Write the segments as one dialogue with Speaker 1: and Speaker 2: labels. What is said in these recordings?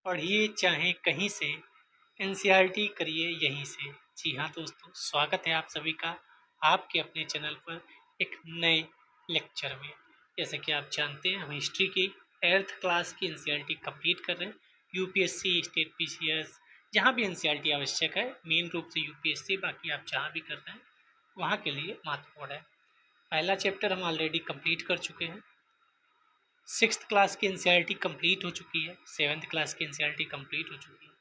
Speaker 1: पढ़िए चाहे कहीं से, एनसीईआरटी करिए यहीं से। जी हाँ दोस्तों, स्वागत है आप सभी का आपके अपने चैनल पर एक नए लेक्चर में। जैसे कि आप जानते हैं, हम हिस्ट्री की 8th क्लास की एनसीईआरटी कंप्लीट कर रहे हैं। यूपीएससी, स्टेट पीसीएस, जहाँ भी एनसीईआरटी आवश्यक है, मेन रूप से यूपीएससी, बाकी आप जहाँ भी कर रहे हैं वहाँ के लिए महत्वपूर्ण है। पहला चैप्टर हम ऑलरेडी कंप्लीट कर चुके हैं। 6th क्लास की एनसीईआरटी कंप्लीट हो चुकी है, 7th क्लास की एनसीईआरटी कंप्लीट हो चुकी है।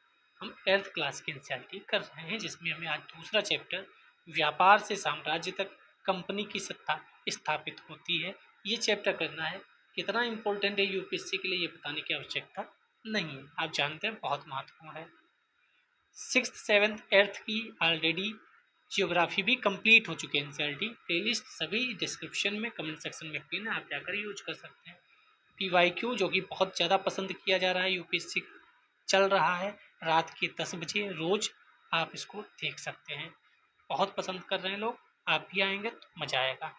Speaker 1: हम 8th क्लास की एनसीईआरटी कर रहे हैं, जिसमें हमें आज दूसरा चैप्टर व्यापार से साम्राज्य तक कंपनी की सत्ता स्थापित होती है, ये चैप्टर करना है। कितना इंपॉर्टेंट है यूपीएससी के लिए ये बताने की आवश्यकता नहीं है, आप जानते हैं बहुत महत्वपूर्ण है। 6th 7th 8th की ऑलरेडी जियोग्राफी भी कंप्लीट हो चुकी है एनसीईआरटी। प्लेलिस्ट सभी डिस्क्रिप्शन में कमेंट सेक्शन में पिन है, आप जाकर यूज कर सकते हैं। पीवाईक्यू जो कि बहुत ज़्यादा पसंद किया जा रहा है, यूपीएससी चल रहा है रात के 10 बजे रोज़, आप इसको देख सकते हैं। बहुत पसंद कर रहे हैं लोग, आप भी आएंगे तो मज़ा आएगा।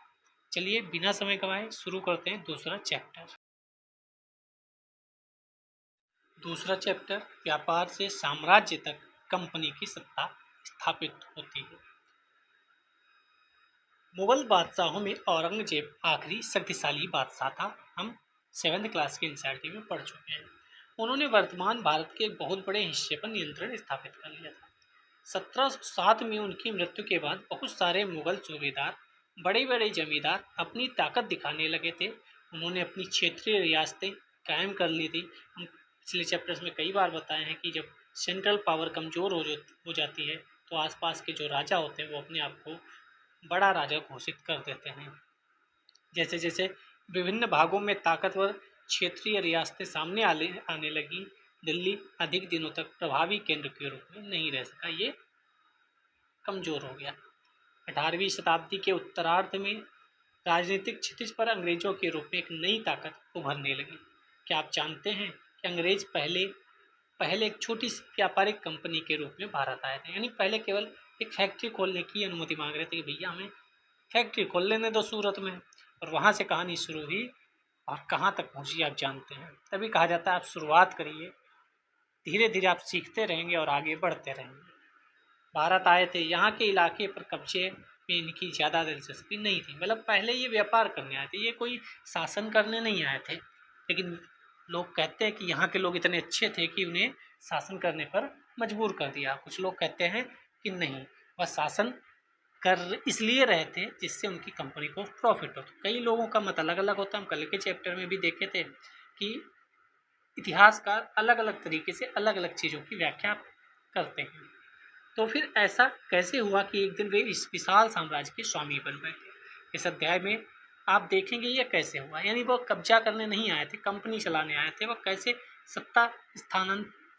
Speaker 1: चलिए बिना समय गवाए शुरू करते हैं दूसरा चैप्टर। दूसरा चैप्टर, व्यापार से साम्राज्य तक कंपनी की सत्ता स्थापित होती है। मुगल बादशाहों में औरंगजेब आखिरी शक्तिशाली बादशाह था। हम 7th क्लास के एनसीईआरटी में पढ़ चुके हैं। उन्होंने वर्तमान भारत के एक बहुत बड़े हिस्से पर नियंत्रण स्थापित कर लिया था। 1707 में उनकी मृत्यु के बाद बहुत सारे मुगल सूबेदार, बड़े बड़े जमींदार अपनी ताकत दिखाने लगे थे। उन्होंने अपनी क्षेत्रीय रियासतें कायम कर ली थी। हम पिछले चैप्टर्स में कई बार बताए हैं कि जब सेंट्रल पावर कमज़ोर हो जाती है तो आसपास के जो राजा होते हैं वो अपने आप को बड़ा राजा घोषित कर देते हैं। जैसे जैसे विभिन्न भागों में ताकतवर क्षेत्रीय रियासतें सामने आने लगी, दिल्ली अधिक दिनों तक प्रभावी केंद्र के रूप में नहीं रह सका, ये कमजोर हो गया। 18वीं शताब्दी के उत्तरार्ध में राजनीतिक क्षितिज पर अंग्रेजों के रूप में एक नई ताकत उभरने लगी। क्या आप जानते हैं कि अंग्रेज पहले पहले एक छोटी सी व्यापारिक कंपनी के रूप में भारत आए थे। यानी पहले केवल एक फैक्ट्री खोलने की अनुमति मांग रहे थे कि भैया हमें फैक्ट्री खोल लेने दो सूरत में, और वहाँ से कहानी शुरू हुई और कहाँ तक पहुँची आप जानते हैं। तभी कहा जाता है आप शुरुआत करिए, धीरे धीरे आप सीखते रहेंगे और आगे बढ़ते रहेंगे। भारत आए थे, यहाँ के इलाके पर कब्जे में इनकी ज़्यादा दिलचस्पी नहीं थी। मतलब पहले ये व्यापार करने आए थे, ये कोई शासन करने नहीं आए थे। लेकिन लोग कहते हैं कि यहाँ के लोग इतने अच्छे थे कि उन्हें शासन करने पर मजबूर कर दिया। कुछ लोग कहते हैं कि नहीं, वह शासन कर इसलिए रहे थे जिससे उनकी कंपनी को प्रॉफिट हो। तो कई लोगों का मत अलग अलग होता है। हम कल के चैप्टर में भी देखे थे कि इतिहासकार अलग अलग तरीके से अलग अलग चीज़ों की व्याख्या करते हैं। तो फिर ऐसा कैसे हुआ कि एक दिन वे इस विशाल साम्राज्य के स्वामी बन बैठे। इस अध्याय में आप देखेंगे ये कैसे हुआ। यानी वो कब्जा करने नहीं आए थे, कंपनी चलाने आए थे। वो कैसे सत्ता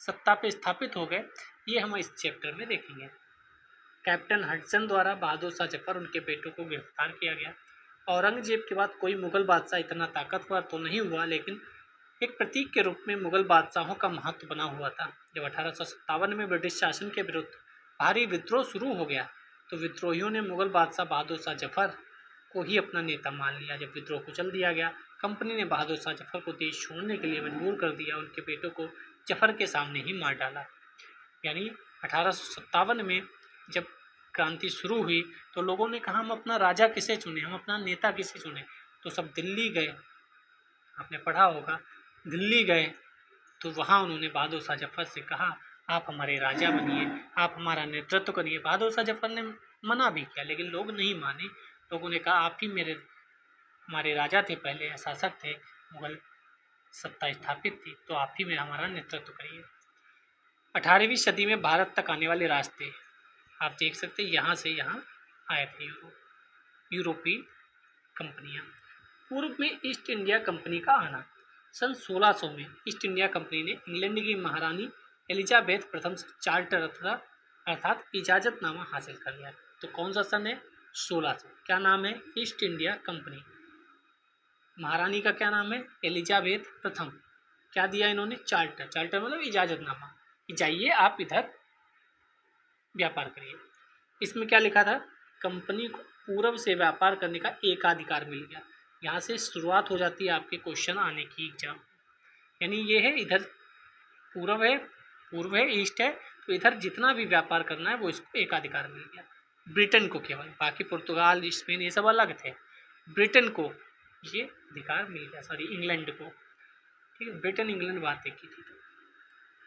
Speaker 1: सत्ता पे स्थापित हो गए, ये हम इस चैप्टर में देखेंगे। कैप्टन हडसन द्वारा बहादुर शाह जफर उनके बेटों को गिरफ्तार किया गया। औरंगजेब के बाद कोई मुगल बादशाह इतना ताकतवर तो नहीं हुआ, लेकिन एक प्रतीक के रूप में मुगल बादशाहों का महत्व बना हुआ था। जब 1857 में ब्रिटिश शासन के विरुद्ध भारी विद्रोह शुरू हो गया तो विद्रोहियों ने मुगल बादशाह बहादुर शाह जफर को ही अपना नेता मान लिया। जब विद्रोह को चल दिया गया, कंपनी ने बहादुर शाह जफर को देश छोड़ने के लिए मजबूर कर दिया। उनके बेटों को जफर के सामने ही मार डाला। यानी 1857 में जब क्रांति शुरू हुई तो लोगों ने कहा हम अपना राजा किसे चुने, हम अपना नेता किसे चुने। तो सब दिल्ली गए, आपने पढ़ा होगा, दिल्ली गए तो वहाँ उन्होंने बहादुर शाह जफर से कहा आप हमारे राजा बनिए, आप हमारा नेतृत्व करिए। बहादुर शाह जफर ने मना भी किया, लेकिन लोग नहीं माने। लोगों ने कहा आप ही हमारे राजा थे, पहले शासक थे, मुगल सत्ता स्थापित थी, तो आप ही में हमारा नेतृत्व करिए। 18वीं सदी में भारत तक आने वाले रास्ते आप देख सकते हैं, यहाँ से यहाँ आए थे यूरोपीय कंपनियाँ। पूर्व में ईस्ट इंडिया कंपनी का आना। सन 1600 में ईस्ट इंडिया कंपनी ने इंग्लैंड की महारानी एलिजाबेथ प्रथम से चार्टर अर्थात इजाज़तनामा हासिल कर लिया। तो कौन सा सन है? 1600। क्या नाम है? East India company. महारानी का क्या नाम है? एलिजाबेथ प्रथम। क्या दिया इन्होंने? चार्टर। चार्टर मतलब इजाज़तनामा कि जाइए आप इधर व्यापार करिए। इसमें क्या लिखा था? कंपनी को पूर्व से व्यापार करने का एकाधिकार मिल गया। यहाँ से शुरुआत हो जाती है आपके क्वेश्चन आने की एग्जाम। यानी ये है इधर पूर्व है, ईस्ट है, तो इधर जितना भी व्यापार करना है वो इसको एकाधिकार मिल गया। ब्रिटेन को केवल, बाकी पुर्तगाल, स्पेन ये सब अलग थे, ब्रिटेन को ये अधिकार मिल गया, सॉरी इंग्लैंड को, ठीक है, ब्रिटेन इंग्लैंड बात एक ही थी।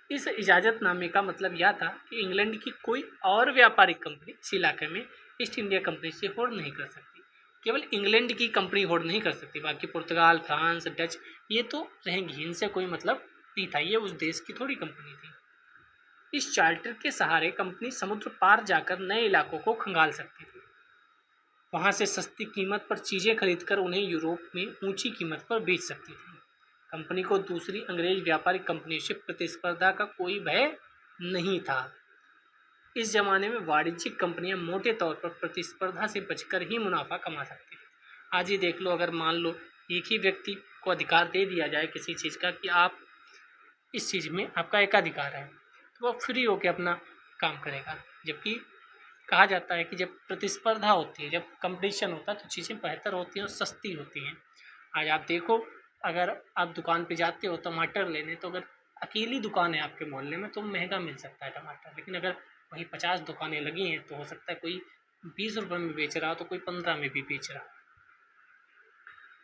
Speaker 1: इस इजाज़तनामे का मतलब यह था कि इंग्लैंड की कोई और व्यापारिक कंपनी इस इलाके में ईस्ट इंडिया कंपनी से होड़ नहीं कर सकती, केवल इंग्लैंड की कंपनी होड़ नहीं कर सकती, बाकी पुर्तगाल, फ्रांस, डच ये तो रहेंगी, इनसे कोई मतलब नहीं था, ये उस देश की थोड़ी कंपनी थी। इस चार्टर के सहारे कंपनी समुद्र पार जाकर नए इलाकों को खंगाल सकती थी, वहां से सस्ती कीमत पर चीज़ें खरीदकर उन्हें यूरोप में ऊंची कीमत पर बेच सकती थी। कंपनी को दूसरी अंग्रेज व्यापारिक कंपनियों से प्रतिस्पर्धा का कोई भय नहीं था। इस जमाने में वाणिज्यिक कंपनियां मोटे तौर पर प्रतिस्पर्धा से बचकर ही मुनाफा कमा सकती थी। आज ही देख लो, अगर मान लो एक ही व्यक्ति को अधिकार दे दिया जाए किसी चीज़ का कि आप इस चीज़ में आपका एकाधिकार है, तो वह फ्री होकर अपना काम करेगा। जबकि कहा जाता है कि जब प्रतिस्पर्धा होती है, जब कंपटीशन होता है, तो चीज़ें बेहतर होती हैं और सस्ती होती हैं। आज आप देखो, अगर आप दुकान पे जाते हो टमाटर लेने, तो अगर अकेली दुकान है आपके मोहल्ले में तो महंगा मिल सकता है टमाटर, लेकिन अगर वहीं 50 दुकानें लगी हैं तो हो सकता है कोई 20 रुपये में बेच रहा हो तो कोई 15 में भी बेच रहा हो।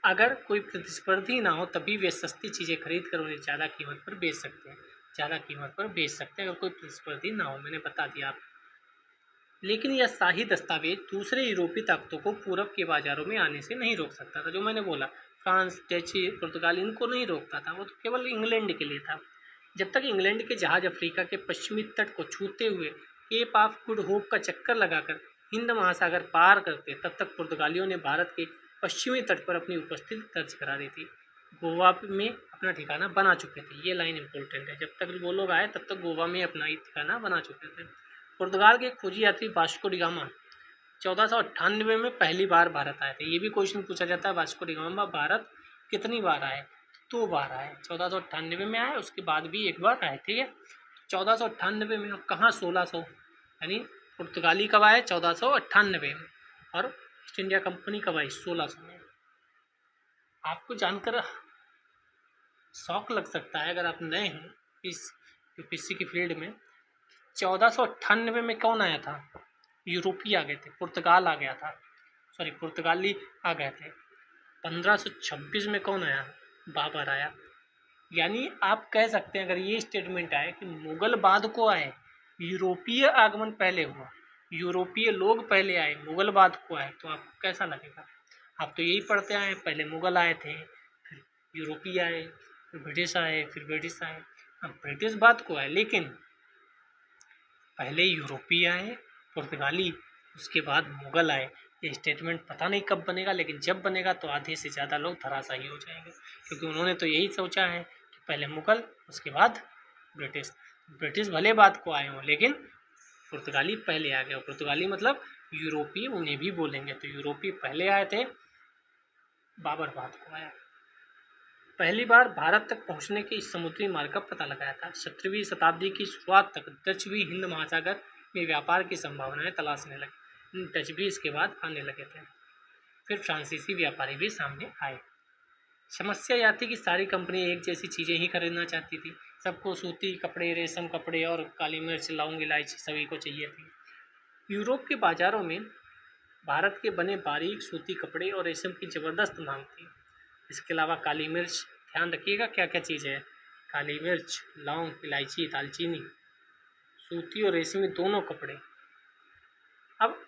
Speaker 1: अगर कोई प्रतिस्पर्धी ना हो तभी वे सस्ती चीज़ें खरीद कर उन्हें ज़्यादा कीमत पर बेच सकते हैं, अगर कोई प्रतिस्पर्धी ना हो, मैंने बता दिया आपको। लेकिन यह शाही दस्तावेज दूसरे यूरोपीय ताकतों को पूरब के बाजारों में आने से नहीं रोक सकता था। जो मैंने बोला, फ्रांस, डच, पुर्तगाल इनको नहीं रोकता था, वो तो केवल इंग्लैंड के लिए था। जब तक इंग्लैंड के जहाज अफ्रीका के पश्चिमी तट को छूते हुए केप ऑफ गुड होप का चक्कर लगाकर हिंद महासागर पार करते, तब तक पुर्तगालियों ने भारत के पश्चिमी तट पर अपनी उपस्थिति दर्ज करा दी थी, गोवा में अपना ठिकाना बना चुके थे। ये लाइन इंपॉर्टेंट है, जब तक वो लोग आए तब तक गोवा में अपना ठिकाना बना चुके थे। पुर्तगाल के खोजी यात्री वास्को डी गामा 1498 में पहली बार भारत आए थे। ये भी क्वेश्चन पूछा जाता है, वास्को डी गामा भारत कितनी बार आए? 2 बार आए, 1498 में आए, उसके बाद भी एक बार आए, ठीक है। 1498 में, अब कहाँ 1600, यानी पुर्तगाली कब आए? 1498 में, और ईस्ट इंडिया कंपनी कब आई? 1600 में। आपको जानकर शौक लग सकता है अगर आप नए हैं इस यूपीएससी की फील्ड में। 1498 में कौन आया था? यूरोपीय आ गए थे, पुर्तगाल आ गया था, सॉरी पुर्तगाली आ गए थे। 1526 में कौन आया? बाबर आया। यानी आप कह सकते हैं, अगर ये स्टेटमेंट आए कि मुगल बाद को आए, यूरोपीय आगमन पहले हुआ, यूरोपीय लोग पहले आए, मुगल बाद को आए, तो आपको कैसा लगेगा? आप तो यही पढ़ते आए, पहले मुगल आए थे, फिर यूरोपीय आए, फिर ब्रिटिश आए, फिर ब्रिटिश आए। अब ब्रिटिश बाद को आए, लेकिन पहले यूरोपीय आए, पुर्तगाली, उसके बाद मुगल आए। ये स्टेटमेंट पता नहीं कब बनेगा, लेकिन जब बनेगा तो आधे से ज़्यादा लोग धराशायी हो जाएंगे, क्योंकि उन्होंने तो यही सोचा है कि पहले मुगल, उसके बाद ब्रिटिश। ब्रिटिश भले बाद को आए हों, लेकिन पुर्तगाली पहले आ गए। पुर्तगाली मतलब यूरोपीय उन्हें भी बोलेंगे, तो यूरोपीय पहले आए थे, बाबर बाद को आया। पहली बार भारत तक पहुंचने के इस समुद्री मार्ग का पता लगाया था। 17वीं शताब्दी की शुरुआत तक डच भी हिंद महासागर में व्यापार की संभावनाएं तलाशने लगे। डच भी इसके बाद आने लगे थे। फिर फ्रांसीसी व्यापारी भी सामने आए। समस्या यह थी कि सारी कंपनी एक जैसी चीज़ें ही खरीदना चाहती थी। सबको सूती कपड़े, रेशम कपड़े और काली मिर्च, लौंग, इलायची सभी को चाहिए थी। यूरोप के बाज़ारों में भारत के बने बारीक सूती कपड़े और रेशम की ज़बरदस्त मांग थी। इसके अलावा काली मिर्च, ध्यान रखिएगा क्या क्या चीज़ है, काली मिर्च, लौंग, इलायची, दालचीनी, सूती और रेशमी दोनों कपड़े। अब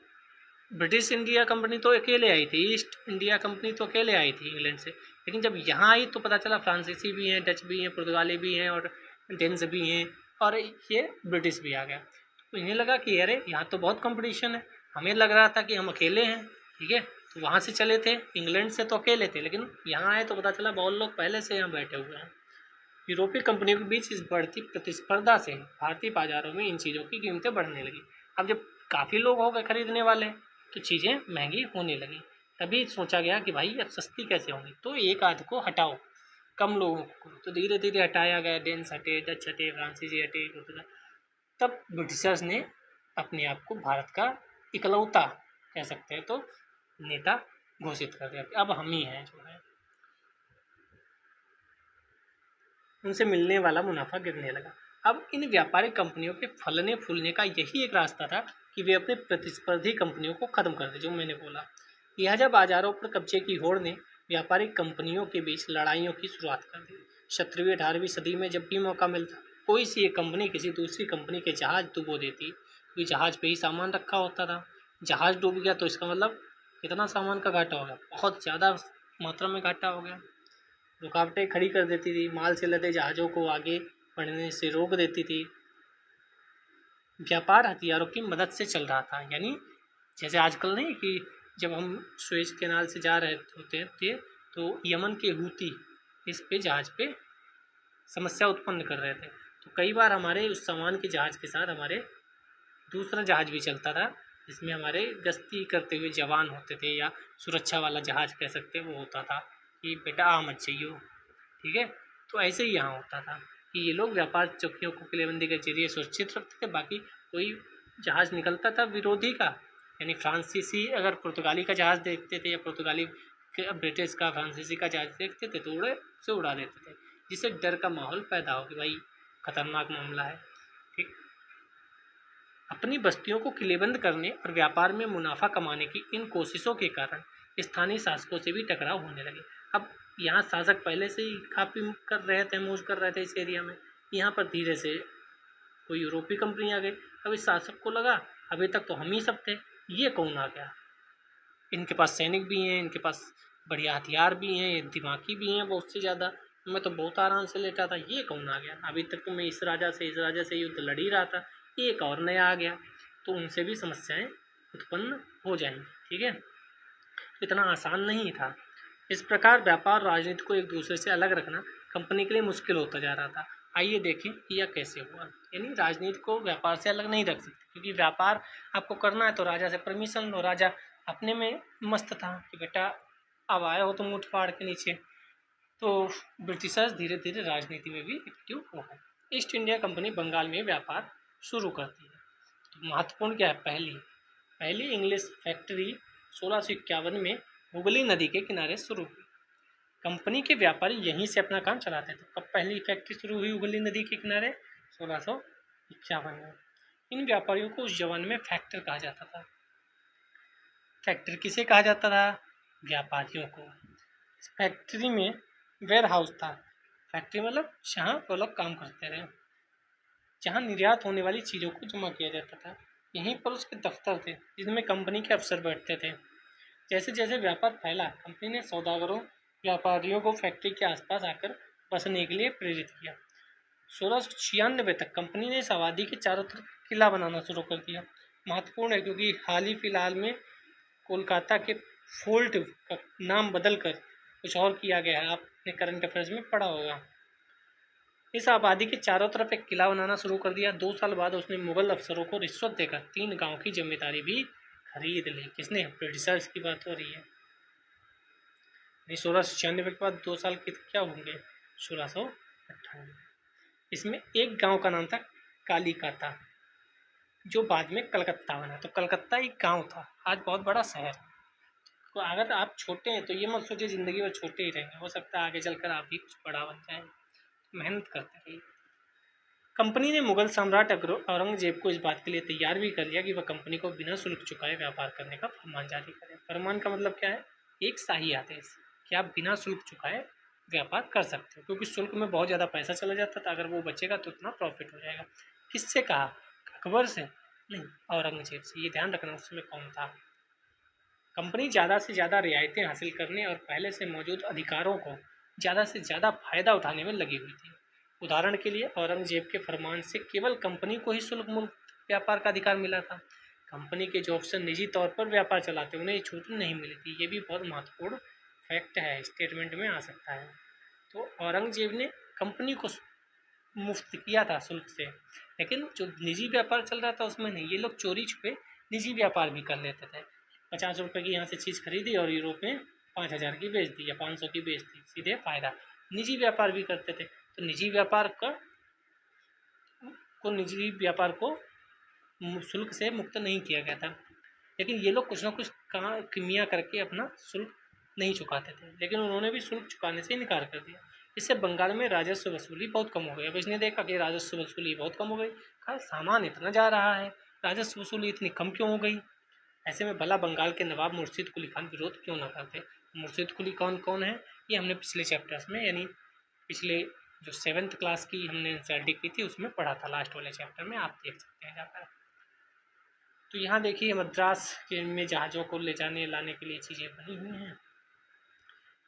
Speaker 1: ब्रिटिश इंडिया कंपनी तो अकेले आई थी, ईस्ट इंडिया कंपनी तो अकेले आई थी इंग्लैंड से, लेकिन जब यहाँ आई तो पता चला फ्रांसीसी भी हैं, डच भी हैं, पुर्तगाली भी हैं और डेन्स भी हैं, और ये ब्रिटिश भी आ गया। तो इन्हें लगा कि अरे यहाँ तो बहुत कंपटीशन है, हमें लग रहा था कि हम अकेले हैं, ठीक है, तो वहाँ से चले थे, इंग्लैंड से तो अकेले थे, लेकिन यहाँ आए तो पता चला बहुत लोग पहले से यहाँ बैठे हुए हैं। यूरोपीय कंपनियों के बीच इस बढ़ती प्रतिस्पर्धा से भारतीय बाजारों में इन चीज़ों की कीमतें बढ़ने लगी। अब जब काफ़ी लोग हो गए खरीदने वाले, तो चीज़ें महंगी होने लगी। तभी सोचा गया कि भाई अब सस्ती कैसे होंगी, तो एक आध को हटाओ, कम लोगों को। तो धीरे धीरे हटाया गया, डेन्स हटे, डच हटे, फ्रांसीसी हटे, तब ब्रिटिशर्स ने अपने आप को भारत का इकलौता, कह सकते हैं तो, नेता घोषित कर दिया कि अब हम ही हैं जो है। उनसे मिलने वाला मुनाफा गिरने लगा। अब इन व्यापारिक कंपनियों के फलने फूलने का यही एक रास्ता था कि वे अपने प्रतिस्पर्धी कंपनियों को खत्म कर दें, जो मैंने बोला। लिहाजा बाजारों पर कब्जे की होड़ ने व्यापारिक कंपनियों के बीच लड़ाइयों की शुरुआत कर दी। 17वीं 18वीं सदी में जब भी मौका मिलता, कोई सी एक कंपनी किसी दूसरी कंपनी के जहाज डुबो देती, क्योंकि जहाज पे ही सामान रखा होता था। जहाज डूब गया तो इसका मतलब कितना सामान का घाटा हो गया, बहुत ज़्यादा मात्रा में घाटा हो गया। रुकावटें खड़ी कर देती थी, माल से लदे जहाज़ों को आगे बढ़ने से रोक देती थी। व्यापार हथियारों की मदद से चल रहा था, यानी जैसे आजकल नहीं कि जब हम सुएज कैनाल से जा रहे होते थे तो यमन के हूती इस पे जहाज़ पे समस्या उत्पन्न कर रहे थे, तो कई बार हमारे उस सामान के जहाज़ के साथ हमारे दूसरा जहाज़ भी चलता था, जिसमें हमारे गश्ती करते हुए जवान होते थे, या सुरक्षा वाला जहाज़ कह सकते हैं, वो होता था कि बेटा आ मत जाइयो, ठीक है। तो ऐसे ही यहाँ होता था कि ये लोग व्यापार चौकियों को किलेबंदी के जरिए सुरक्षित रखते थे। बाकी कोई जहाज़ निकलता था विरोधी का, यानी फ्रांसीसी अगर पुर्तगाली का जहाज़ देखते थे या पुर्तगाली ब्रिटिश का फ्रांसीसी का जहाज़ देखते थे तो उड़े से उड़ा देते थे, जिससे डर का माहौल पैदा हो कि भाई खतरनाक मामला है, ठीक। अपनी बस्तियों को किलेबंद करने और व्यापार में मुनाफा कमाने की इन कोशिशों के कारण स्थानीय शासकों से भी टकराव होने लगे। अब यहाँ शासक पहले से ही काफ़ी कर रहे थे, मौज कर रहे थे इस एरिया में, यहाँ पर धीरे से कोई यूरोपीय कंपनी आ गई। अब इस शासक को लगा अभी तक तो हम ही सब थे, ये कौन आ गया, इनके पास सैनिक भी हैं, इनके पास बढ़िया हथियार भी हैं, दिमागी भी हैं बहुत से ज़्यादा, मैं तो बहुत आराम से लेटा था, ये कौन आ गया, अभी तक तो मैं इस राजा से युद्ध लड़ ही रहा था, एक और नया आ गया, तो उनसे भी समस्याएं उत्पन्न हो जाएंगी, ठीक है। इतना आसान नहीं था। इस प्रकार व्यापार और राजनीति को एक दूसरे से अलग रखना कंपनी के लिए मुश्किल होता जा रहा था। आइए देखें कि यह कैसे हुआ। यानी राजनीति को व्यापार से अलग नहीं रख सकते, क्योंकि व्यापार आपको करना है तो राजा से परमिशन लो। राजा अपने में मस्त था कि बेटा अब आए हो तुम मुठ फाड़ के नीचे। तो ब्रिटिशर्स धीरे धीरे राजनीति में भी एक्टिव हो गए। ईस्ट इंडिया कंपनी बंगाल में व्यापार शुरू करती है। तो महत्वपूर्ण क्या है, पहली इंग्लिश फैक्ट्री 1651 में हुगली नदी के किनारे शुरू हुई। कंपनी के व्यापारी यहीं से अपना काम चलाते थे। कब पहली फैक्ट्री शुरू हुई हुगली नदी के किनारे? 1651 में। इन व्यापारियों को उस जमाने में फैक्टर कहा जाता था। फैक्टर किसे कहा जाता था? व्यापारियों को। इस फैक्ट्री में वेयर हाउस था। फैक्ट्री मतलब जहाँ वो लोग काम करते रहे, जहाँ निर्यात होने वाली चीज़ों को जमा किया जाता था। यहीं पर उसके दफ्तर थे जिनमें कंपनी के अफसर बैठते थे। जैसे जैसे व्यापार फैला, कंपनी ने सौदागरों व्यापारियों को फैक्ट्री के आसपास आकर बसने के लिए प्रेरित किया। 1696 तक कंपनी ने इस आबादी के चारों तरफ किला बनाना शुरू कर दिया। महत्वपूर्ण है क्योंकि हाल ही फिलहाल में कोलकाता के फोर्ट का नाम बदलकर कुछ और किया गया है, आपने करंट अफेयर्स में पढ़ा होगा। इस आबादी के चारों तरफ एक किला बनाना शुरू कर दिया। 2 साल बाद उसने मुगल अफसरों को रिश्वत देकर 3 गांव की जिम्मेदारी भी खरीद ली। किसने? ब्रिटिशर्स की बात हो रही है। 1696 के बाद 2 साल के क्या होंगे? 1698। इसमें एक गांव का नाम था कालीकाता, जो बाद में कलकत्ता बना। तो कलकत्ता एक गांव था, आज बहुत बड़ा शहर। तो अगर आप छोटे हैं तो ये मत सोचिए ज़िंदगी भर छोटे ही रहेंगे, हो सकता है आगे चलकर आप भी कुछ बड़ा बन जाए। मेहनत करते रहिए। कंपनी ने मुगल सम्राट औरंगजेब को इस बात के लिए तैयार भी कर लिया कि वह कंपनी को बिना शुल्क चुकाए व्यापार करने का फरमान जारी करे। फरमान का मतलब क्या है? एक शाही आदेश कि आप बिना शुल्क चुकाए व्यापार कर सकते हो, क्योंकि शुल्क में बहुत ज़्यादा पैसा चला जाता था, अगर वो बचेगा तो उतना प्रॉफिट हो जाएगा। किससे कहा? अकबर से नहीं, औरंगजेब से। ये ध्यान रखना उस समय कौन था। कंपनी ज़्यादा से ज़्यादा रियायतें हासिल करने और पहले से मौजूद अधिकारों को ज़्यादा से ज़्यादा फायदा उठाने में लगी हुई थी। उदाहरण के लिए औरंगजेब के फरमान से केवल कंपनी को ही शुल्क मुक्त व्यापार का अधिकार मिला था। कंपनी के जो अफसर निजी तौर पर व्यापार चलाते उन्हें ये छूट नहीं मिली थी। ये भी बहुत महत्वपूर्ण फैक्ट है, स्टेटमेंट में आ सकता है। तो औरंगजेब ने कंपनी को मुफ्त किया था शुल्क से, लेकिन जो निजी व्यापार चल रहा था उसमें नहीं। ये लोग चोरी छुपे निजी व्यापार भी कर लेते थे। 50 रुपये की यहाँ से चीज़ खरीदी और यूरोप में 5000 की बेच दी या 500 की बेच दी, सीधे फायदा। निजी व्यापार भी करते थे। तो निजी व्यापार को शुल्क से मुक्त नहीं किया गया था, लेकिन ये लोग कुछ ना कुछ किमिया करके अपना शुल्क नहीं चुकाते थे, लेकिन उन्होंने भी शुल्क चुकाने से इनकार कर दिया। इससे बंगाल में राजस्व वसूली बहुत कम हो गई। अब इसने देखा कि राजस्व वसूली बहुत कम हो गई, कहा सामान इतना जा रहा है, राजस्व वसूली इतनी कम क्यों हो गई। ऐसे में भला बंगाल के नवाब मुर्शिद कुली खान विरोध क्यों ना करते। मुर्शिद कुली खान कौन है, ये हमने पिछले चैप्टर्स में, यानी पिछले जो 7th क्लास की हमने एनसीईआरटी की थी उसमें पढ़ा था, लास्ट वाले चैप्टर में आप देख सकते हैं जाकर। तो यहाँ देखिए मद्रास के में जहाज़ों को ले जाने लाने के लिए चीज़ें बनी हुई हैं।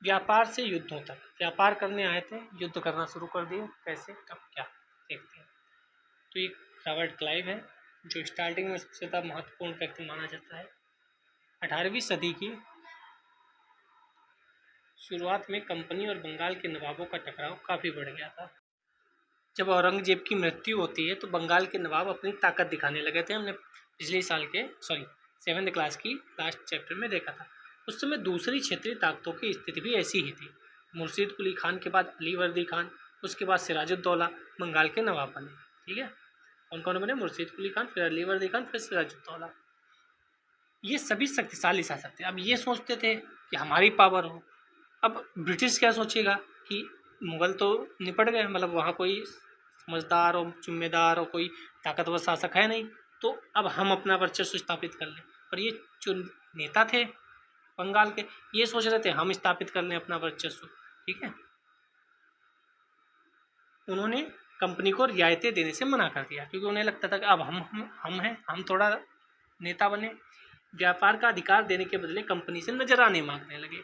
Speaker 1: व्यापार से युद्धों तक, व्यापार करने आए थे, युद्ध करना शुरू कर दिए, कैसे कब क्या देखते हैं। तो एक रॉबर्ट क्लाइव है जो स्टार्टिंग में सबसे ज़्यादा महत्वपूर्ण व्यक्ति माना जाता है। 18वीं सदी की शुरुआत में कंपनी और बंगाल के नवाबों का टकराव काफ़ी बढ़ गया था। जब औरंगजेब की मृत्यु होती है तो बंगाल के नवाब अपनी ताकत दिखाने लगे थे, हमने पिछले साल के 7th क्लास की लास्ट चैप्टर में देखा था। उस समय दूसरी क्षेत्रीय ताकतों की स्थिति भी ऐसी ही थी। मुर्शिद कुली खान के बाद अली वर्दी खान, उसके बाद सिराजुद्दौला बंगाल के नवाब बने। ठीक है, कौन कौन बने, मुर्शिद कुली खान, फिर अली वर्दी खान, फिर सिराजुद्दौला। ये सभी शक्तिशाली शासक थे। अब ये सोचते थे कि हमारी पावर हो। अब ब्रिटिश क्या सोचेगा कि मुगल तो निपट गए, मतलब वहाँ कोई समझदार और जिम्मेदार और कोई ताकतवर शासक है नहीं, तो अब हम अपना वर्चस्व स्थापित कर लें। पर ये जो नेता थे बंगाल के, ये सोच रहे थे हम स्थापित कर लें अपना वर्चस्व। ठीक है, उन्होंने कंपनी को रियायतें देने से मना कर दिया, क्योंकि उन्हें लगता था कि अब हम हैं, हम थोड़ा नेता बने। व्यापार का अधिकार देने के बदले कंपनी से नजराने मांगने लगे।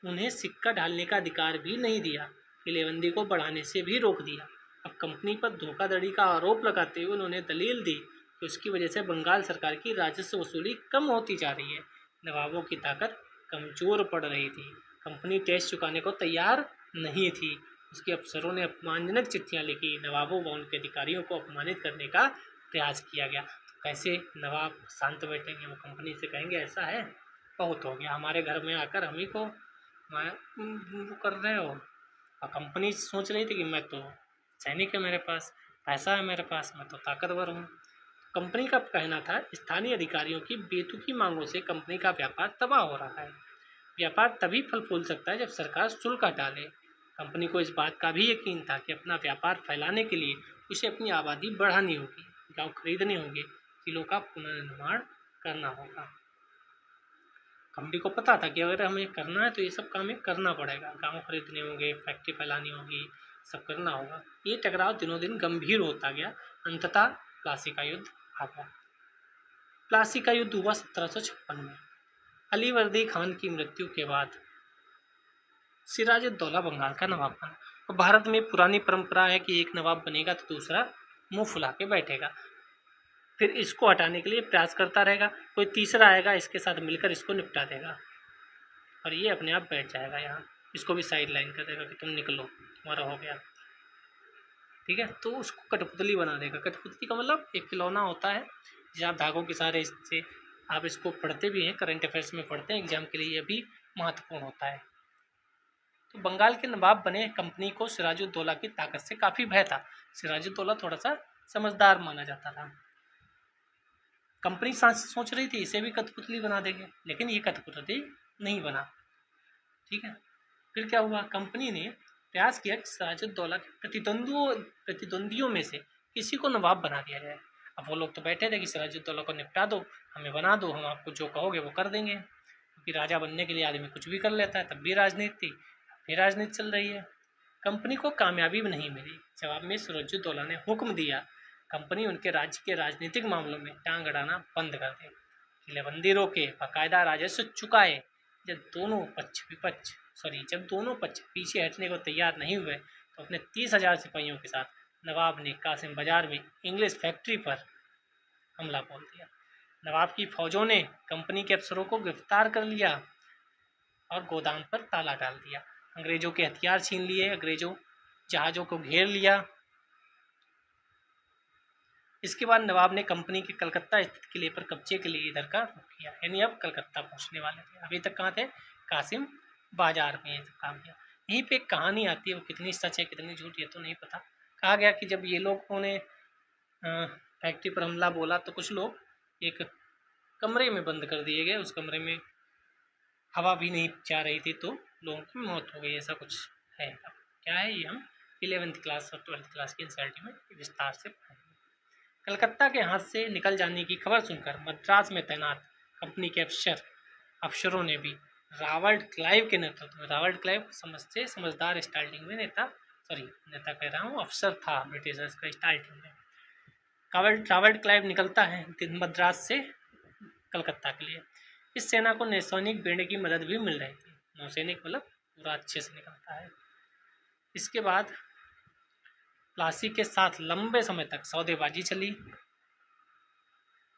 Speaker 1: उन्हें सिक्का ढालने का अधिकार भी नहीं दिया, किलेबंदी को बढ़ाने से भी रोक दिया। अब कंपनी पर धोखाधड़ी का आरोप लगाते हुए उन्होंने दलील दी कि उसकी वजह से बंगाल सरकार की राजस्व वसूली कम होती जा रही है। नवाबों की ताकत कमजोर पड़ रही थी, कंपनी टैक्स चुकाने को तैयार नहीं थी। उसके अफसरों ने अपमानजनक चिट्ठियां लिखी, नवाबों व उनके अधिकारियों को अपमानित करने का प्रयास किया गया। तो कैसे नवाब शांत बैठेंगे, वो कंपनी से कहेंगे ऐसा है, बहुत हो गया, हमारे घर में आकर हम ही को वो कर रहे हो। और कंपनी सोच रही थी कि मैं तो सैनिक है, मेरे पास पैसा है, मेरे पास मैं तो ताकतवर हूँ। कंपनी का कहना था स्थानीय अधिकारियों की बेतुकी मांगों से कंपनी का व्यापार तबाह हो रहा है। व्यापार तभी फल फूल सकता है जब सरकार शुल्क हटा ले। कंपनी को इस बात का भी यकीन था कि अपना व्यापार फैलाने के लिए उसे अपनी आबादी बढ़ानी होगी, गांव खरीदने होंगे, किलों का पुनर्निर्माण करना होगा। कंपनी को पता था कि अगर हमें करना है तो ये सब काम करना पड़ेगा, गांव खरीदने होंगे, फैक्ट्री फैलानी होगी, सब करना होगा। ये टकराव दिनों दिन गंभीर होता गया, अंततः प्लासी का युद्ध आ गया। प्लासी का युद्ध हुआ 1756 में। अली वर्दी खान की मृत्यु के बाद सिराजुद्दौला बंगाल का नवाब बना। और भारत में पुरानी परंपरा है कि एक नवाब बनेगा तो दूसरा मुंह फुला के बैठेगा, फिर इसको हटाने के लिए प्रयास करता रहेगा, कोई तीसरा आएगा इसके साथ मिलकर इसको निपटा देगा और ये अपने आप बैठ जाएगा यहाँ, इसको भी साइड लाइन कर देगा कि तुम निकलो, तुम्हारा हो गया। ठीक है, तो उसको कठपुतली बना देगा। कठपुतली का मतलब एक खिलौना होता है जिसे आप धागों के सहारे इससे, आप इसको पढ़ते भी हैं, करंट अफेयर्स में पढ़ते हैं, एग्जाम के लिए यह भी महत्वपूर्ण होता है। तो बंगाल के नवाब बने कंपनी को सिराजुद्दौला की ताकत से काफ़ी भय था। सिराजुद्दौला थोड़ा सा समझदार माना जाता था। कंपनी सोच रही थी इसे भी कठपुतली बना देंगे, लेकिन ये कठपुतली नहीं बना। ठीक है, फिर क्या हुआ, कंपनी ने प्रयास किया कि सिराजुद्दौला के प्रतिद्वंदियों में से किसी को नवाब बना दिया जाए। अब वो लोग तो बैठे थे कि सिराजुद्दौला को निपटा दो, हमें बना दो, हम आपको जो कहोगे वो कर देंगे, क्योंकि राजा बनने के लिए आदमी कुछ भी कर लेता है। तब भी राजनीति थी, फिर राजनीति चल रही है। कंपनी को कामयाबी नहीं मिली। जवाब में सिराजुद्दौला ने हुक्म दिया कंपनी उनके राज्य के राजनीतिक मामलों में टांग अड़ाना बंद कर दे, किलेबंदी रोके, बाकायदा राजस्व चुकाए। जब दोनों पक्ष पीछे हटने को तैयार नहीं हुए तो अपने 30,000 सिपाहियों के साथ नवाब ने कासिम बाजार में इंग्लिश फैक्ट्री पर हमला बोल दिया। नवाब की फौजों ने कंपनी के अफसरों को गिरफ्तार कर लिया और गोदाम पर ताला डाल दिया। अंग्रेजों के हथियार छीन लिए, अंग्रेजों जहाज़ों को घेर लिया। इसके बाद नवाब ने कंपनी के कलकत्ता स्थित किले पर कब्जे के लिए इधर का रुख किया, यानी अब कलकत्ता पहुंचने वाले थे। अभी तक कहाँ थे, कासिम बाजार में ये काम किया। यहीं पे एक कहानी आती है, वो कितनी सच है कितनी झूठ ये तो नहीं पता। कहा गया कि जब ये लोगों ने फैक्ट्री पर हमला बोला तो कुछ लोग एक कमरे में बंद कर दिए गए, उस कमरे में हवा भी नहीं जा रही थी तो लोगों की मौत हो गई, ऐसा कुछ है। क्या है ये हम 11वीं क्लास और 12वीं क्लास की एनसीईआरटी में विस्तार से पढ़ेंगे। कलकत्ता के हाथ से निकल जाने की खबर सुनकर मद्रास में तैनात कंपनी के अफसरों ने भी रॉबर्ट क्लाइव के नेतृत्व में, रॉबर्ट क्लाइव समझते समझदार स्टार्टिंग में नेता कह रहा हूँ, अफसर था ब्रिटिशर्स का स्टार्टिंग में। रॉबर्ट क्लाइव निकलता है मद्रास से कलकत्ता के लिए। इस सेना को नौसैनिक बेड़े की मदद भी मिल रही थी। नौसैनिक मतलब पूरा अच्छे से निकलता है। इसके बाद प्लासी के साथ लंबे समय तक सौदेबाजी चली।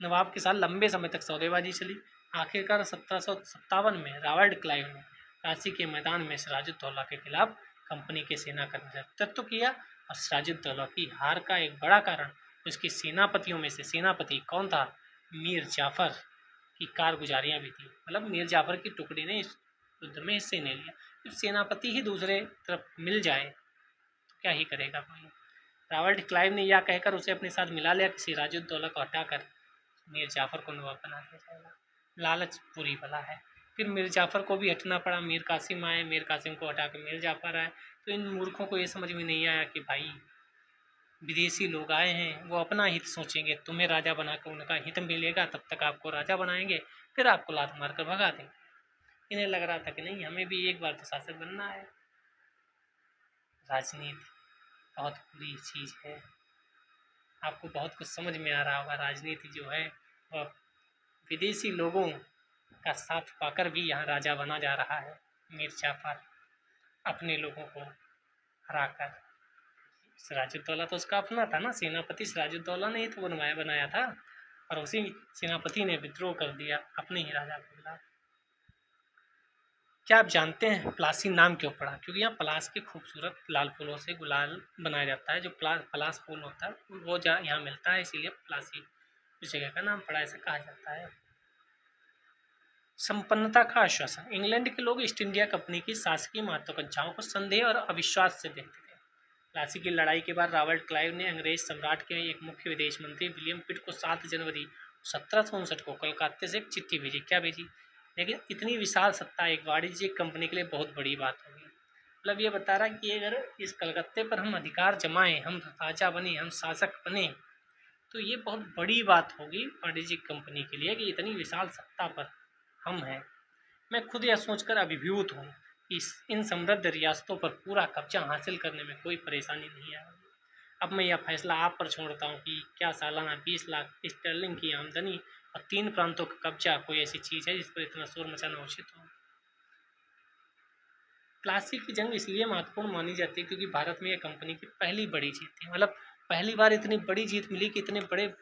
Speaker 1: नवाब के साथ लंबे समय तक सौदेबाजी चली। आखिरकार 1757 में रॉबर्ट क्लाइव ने प्लासी के मैदान में सिराजुद्दौला के खिलाफ कंपनी की सेना का नेतृत्व किया और सिराजुद्दौला की हार का एक बड़ा कारण उसके सेनापतियों में से सेनापति कौन था? मीर जाफर की कारगुजारियां भी थी। मतलब मीर जाफर की टुकड़ी ने इस युद्ध में हिस्से नहीं लिया। जब सेनापति ही दूसरे तरफ मिल जाए तो क्या ही करेगा कोई। रॉबर्ट क्लाइव ने यह कहकर उसे अपने साथ मिला लिया कि सिराजुद्दौला को हटाकर मीर जाफर को नवाब बना दिया जाएगा। लालच बुरी बला है। फिर मीर जाफर को भी हटना पड़ा। मीर कासिम आए, मीर कासिम को हटा के मीर जाफर आए। तो इन मूर्खों को ये समझ में नहीं आया कि भाई विदेशी लोग आए हैं, वो अपना हित सोचेंगे, तुम्हें राजा बनाकर उनका हित मिलेगा, तब तक आपको राजा बनाएंगे, फिर आपको लात मारकर भगा देंगे। इन्हें लग रहा था कि नहीं, हमें भी एक बार तो शासक बनना है। राजनीति बहुत बुरी चीज़ है। आपको बहुत कुछ समझ में आ रहा होगा। राजनीति जो है वह विदेशी लोगों का साथ पाकर भी यहाँ राजा बना जा रहा है। मीर जाफर अपने लोगों को हराकर, सिराजुद्दौला तो उसका अपना था ना, सेनापति सिराजुद्दौला ने ही तो बनाया था, और उसी सेनापति ने विद्रोह कर दिया अपने ही राजा के खिलाफ। क्या आप जानते हैं प्लासी नाम क्यों पड़ा? क्योंकि यहाँ पलास के खूबसूरत लाल फूलों से गुलाल बनाया जाता है। जो पलास फूल होता है वो यहाँ मिलता है, इसीलिए प्लासी उस जगह का नाम पड़ा, ऐसा कहा जाता है। संपन्नता का आश्वासन। इंग्लैंड के लोग ईस्ट इंडिया कंपनी की शासकीय महत्वाकांक्षाओं को संदेह और अविश्वास से देखते थे। प्लासी की लड़ाई के बाद रॉबर्ट क्लाइव ने अंग्रेज सम्राट के एक मुख्य विदेश मंत्री विलियम पिट को 7 जनवरी 1759 को कलकत्ते से एक चिट्ठी भेजी। क्या भेजी? लेकिन इतनी विशाल सत्ता एक वाणिज्यिक कंपनी के लिए बहुत बड़ी बात होगी। मतलब ये बता रहा कि अगर इस कलकत्ते पर हम अधिकार जमाएं, हम राजा बने, हम शासक बने, तो ये बहुत बड़ी बात होगी वाणिज्यिक कंपनी के लिए कि इतनी विशाल सत्ता पर हम हैं। मैं खुद यह सोचकर अभिभूत हूँ कि इन समृद्ध रियासतों पर पूरा कब्जा हासिल करने में कोई परेशानी नहीं आएगी। अब मैं यह फैसला आप पर छोड़ता हूँ कि क्या सालाना 20 लाख स्टर्लिंग की आमदनी और 3 प्रांतों का कब्जा कोई ऐसी चीज़ है जिस पर इतना शोर मचाना उचित हो? प्लासी की जंग इसलिए महत्वपूर्ण मानी जाती है क्योंकि भारत में यह कंपनी की पहली बड़ी जीत थी। मतलब पहली बार इतनी बड़ी जीत मिली कि इतने बड़े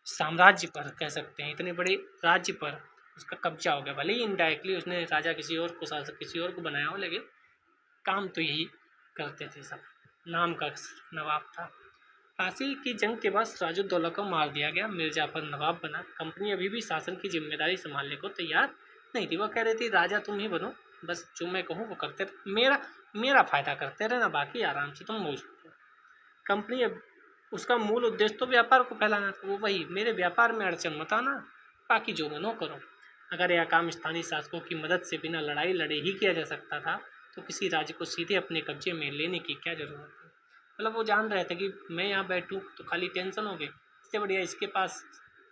Speaker 1: साम्राज्य पर, कह सकते हैं इतने बड़े राज्य पर उसका कब्जा हो गया। भले ही इनडायरेक्टली उसने राजा किसी और को, शासक किसी और को बनाया हो, लेकिन काम तो यही करते थे सब। नाम का नवाब था। प्लासी की जंग के बाद सिराजुद्दौला को मार दिया गया। मीर जाफर नवाब बना। कंपनी अभी भी शासन की जिम्मेदारी संभालने को तैयार नहीं थी। वो कह रही थी राजा तुम ही बनो, बस जो मैं कहूँ वो करते रहो, मेरा फायदा करते रहना, बाकी आराम से तुम मौज करो। कंपनी अब उसका मूल उद्देश्य तो व्यापार को फैलाना था। वो वही, मेरे व्यापार में अड़चन मत आना, बाकी जो बनो करो। अगर यह काम स्थानीय शासकों की मदद से बिना लड़ाई लड़े ही किया जा सकता था तो किसी राज्य को सीधे अपने कब्जे में लेने की क्या जरूरत है। मतलब वो जान रहे थे कि मैं यहाँ बैठूँ तो खाली टेंशन हो गई, इससे बढ़िया इसके पास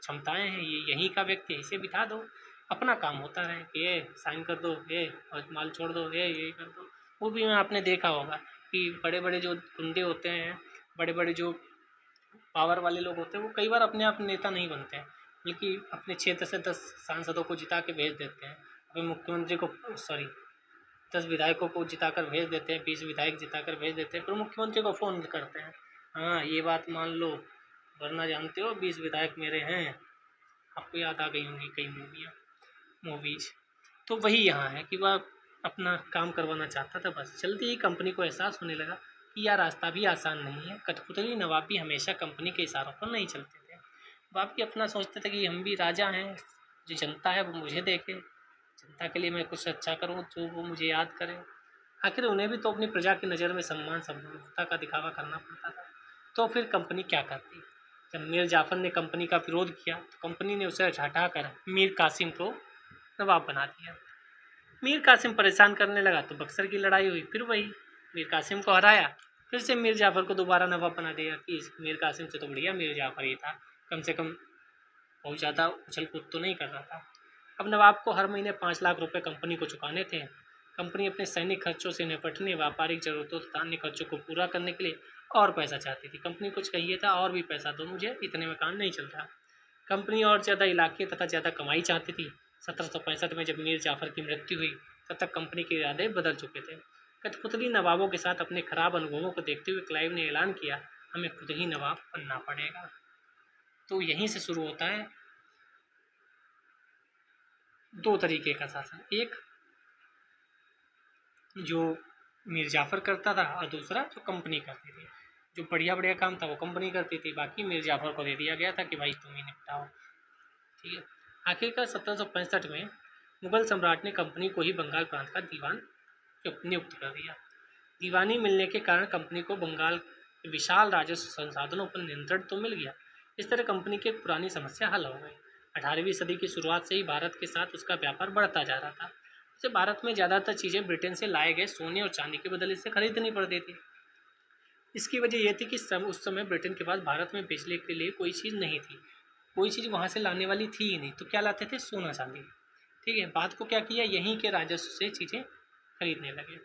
Speaker 1: क्षमताएं हैं, ये यहीं का व्यक्ति है, इसे बिठा दो, अपना काम होता रहे कि ये साइन कर दो, ये और माल छोड़ दो, ये कर दो। वो भी मैं आपने देखा होगा कि बड़े बड़े जो गुंडे होते हैं, बड़े बड़े जो पावर वाले लोग होते हैं, वो कई बार अपने आप नेता नहीं बनते हैं, बल्कि अपने क्षेत्र से 10 सांसदों को जिता के भेज देते हैं, अपने मुख्यमंत्री को 10 विधायकों को जिताकर भेज देते हैं, 20 विधायक जिताकर भेज देते हैं, फिर मुख्यमंत्री को फ़ोन करते हैं, हाँ ये बात मान लो, वरना जानते हो 20 विधायक मेरे हैं। आपको याद आ गई होंगी कई मूवीज। तो वही यहाँ है कि वह अपना काम करवाना चाहता था। बस जल्दी ही कंपनी को एहसास होने लगा कि यह रास्ता भी आसान नहीं है। कठपुतली नवाब भी हमेशा कंपनी के इशारों पर नहीं चलते थे। नवाब भी अपना सोचते थे कि हम भी राजा हैं, जो जनता है वो मुझे देखे, जनता के लिए मैं कुछ अच्छा करूँ तो वो मुझे याद करे। आखिर उन्हें भी तो अपनी प्रजा की नज़र में सम्मान समृद्धता का दिखावा करना पड़ता था। तो फिर कंपनी क्या करती? जब मीर जाफर ने कंपनी का विरोध किया तो कंपनी ने उसे हटाकर मीर कासिम को नवाब बना दिया। मीर कासिम परेशान करने लगा तो बक्सर की लड़ाई हुई। फिर वही मीर कासिम को हराया, फिर से मीर जाफ़र को दोबारा नवाब बना दिया कि मीर कासिम से तो बढ़िया मीर जाफ़र ही था, कम से कम बहुत ज़्यादा उछल कूद तो नहीं कर रहा था। अब नवाब को हर महीने 5 लाख रुपए कंपनी को चुकाने थे। कंपनी अपने सैनिक खर्चों से निपटने, व्यापारिक जरूरतों तथा अन्य खर्चों को पूरा करने के लिए और पैसा चाहती थी। कंपनी को चाहिए था और भी पैसा दो मुझे, इतने में काम नहीं चल रहा। कंपनी और ज़्यादा इलाके तथा ज़्यादा कमाई चाहती थी। 1765 में जब मीर जाफ़र की मृत्यु हुई तब तक कंपनी के इरादे बदल चुके थे। कठपुतली नवाबों के साथ अपने खराब अनुभवों को देखते हुए क्लाइव ने ऐलान किया, हमें खुद ही नवाब बनना पड़ेगा। तो यहीं से शुरू होता है दो तरीके का शासन, एक जो मीर जाफ़र करता था और दूसरा जो कंपनी करती थी। जो बढ़िया बढ़िया काम था वो कंपनी करती थी, बाकी मीर जाफ़र को दे दिया गया था कि भाई तुम ही निपटाओ। ठीक है। आखिरकार 1765 में मुगल सम्राट ने कंपनी को ही बंगाल प्रांत का दीवान नियुक्त कर दिया। दीवानी मिलने के कारण कंपनी को बंगाल के विशाल राजस्व संसाधनों पर नियंत्रण तो मिल गया। इस तरह कंपनी की एक पुरानी समस्या हल हो गई। 18वीं सदी की शुरुआत से ही भारत के साथ उसका व्यापार बढ़ता जा रहा था। उसे भारत में ज़्यादातर चीज़ें ब्रिटेन से लाए गए सोने और चांदी के बदले से खरीदनी पड़ती थी। इसकी वजह यह थी कि उस समय ब्रिटेन के पास भारत में बेचने के लिए कोई चीज़ नहीं थी, कोई चीज़ वहाँ से लाने वाली थी ही नहीं, तो क्या लाते थे? सोना चांदी। ठीक है। बात को क्या किया, यहीं के राजस्व से चीज़ें खरीदने लगे।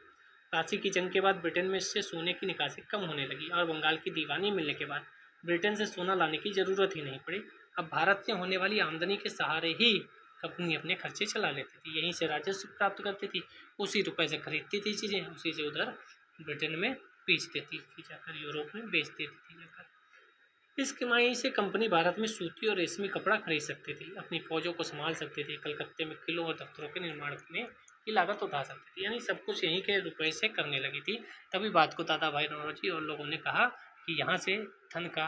Speaker 1: प्लासी की जंग के बाद ब्रिटेन में से सोने की निकासी कम होने लगी और बंगाल की दीवानी मिलने के बाद ब्रिटेन से सोना लाने की ज़रूरत ही नहीं पड़ी। अब भारत से होने वाली आमदनी के सहारे ही कंपनी अपने खर्चे चला लेती थी, यहीं से राजस्व प्राप्त करती थी, उसी रुपए से खरीदती थी चीज़ें, उसी से उधर ब्रिटेन में बेच देती थी जाकर, यूरोप में बेच देती थी जाकर। इस कमाई से कंपनी भारत में सूती और रेशमी कपड़ा खरीद सकती थी, अपनी फौजों को संभाल सकती थी, कलकत्ते में किलों और दफ्तरों के निर्माण में की लागत उठा सकती थी, यानी सब कुछ यहीं के रुपए से करने लगी थी। तभी बात को दादा भाई नौरोजी और लोगों ने कहा कि यहाँ से धन का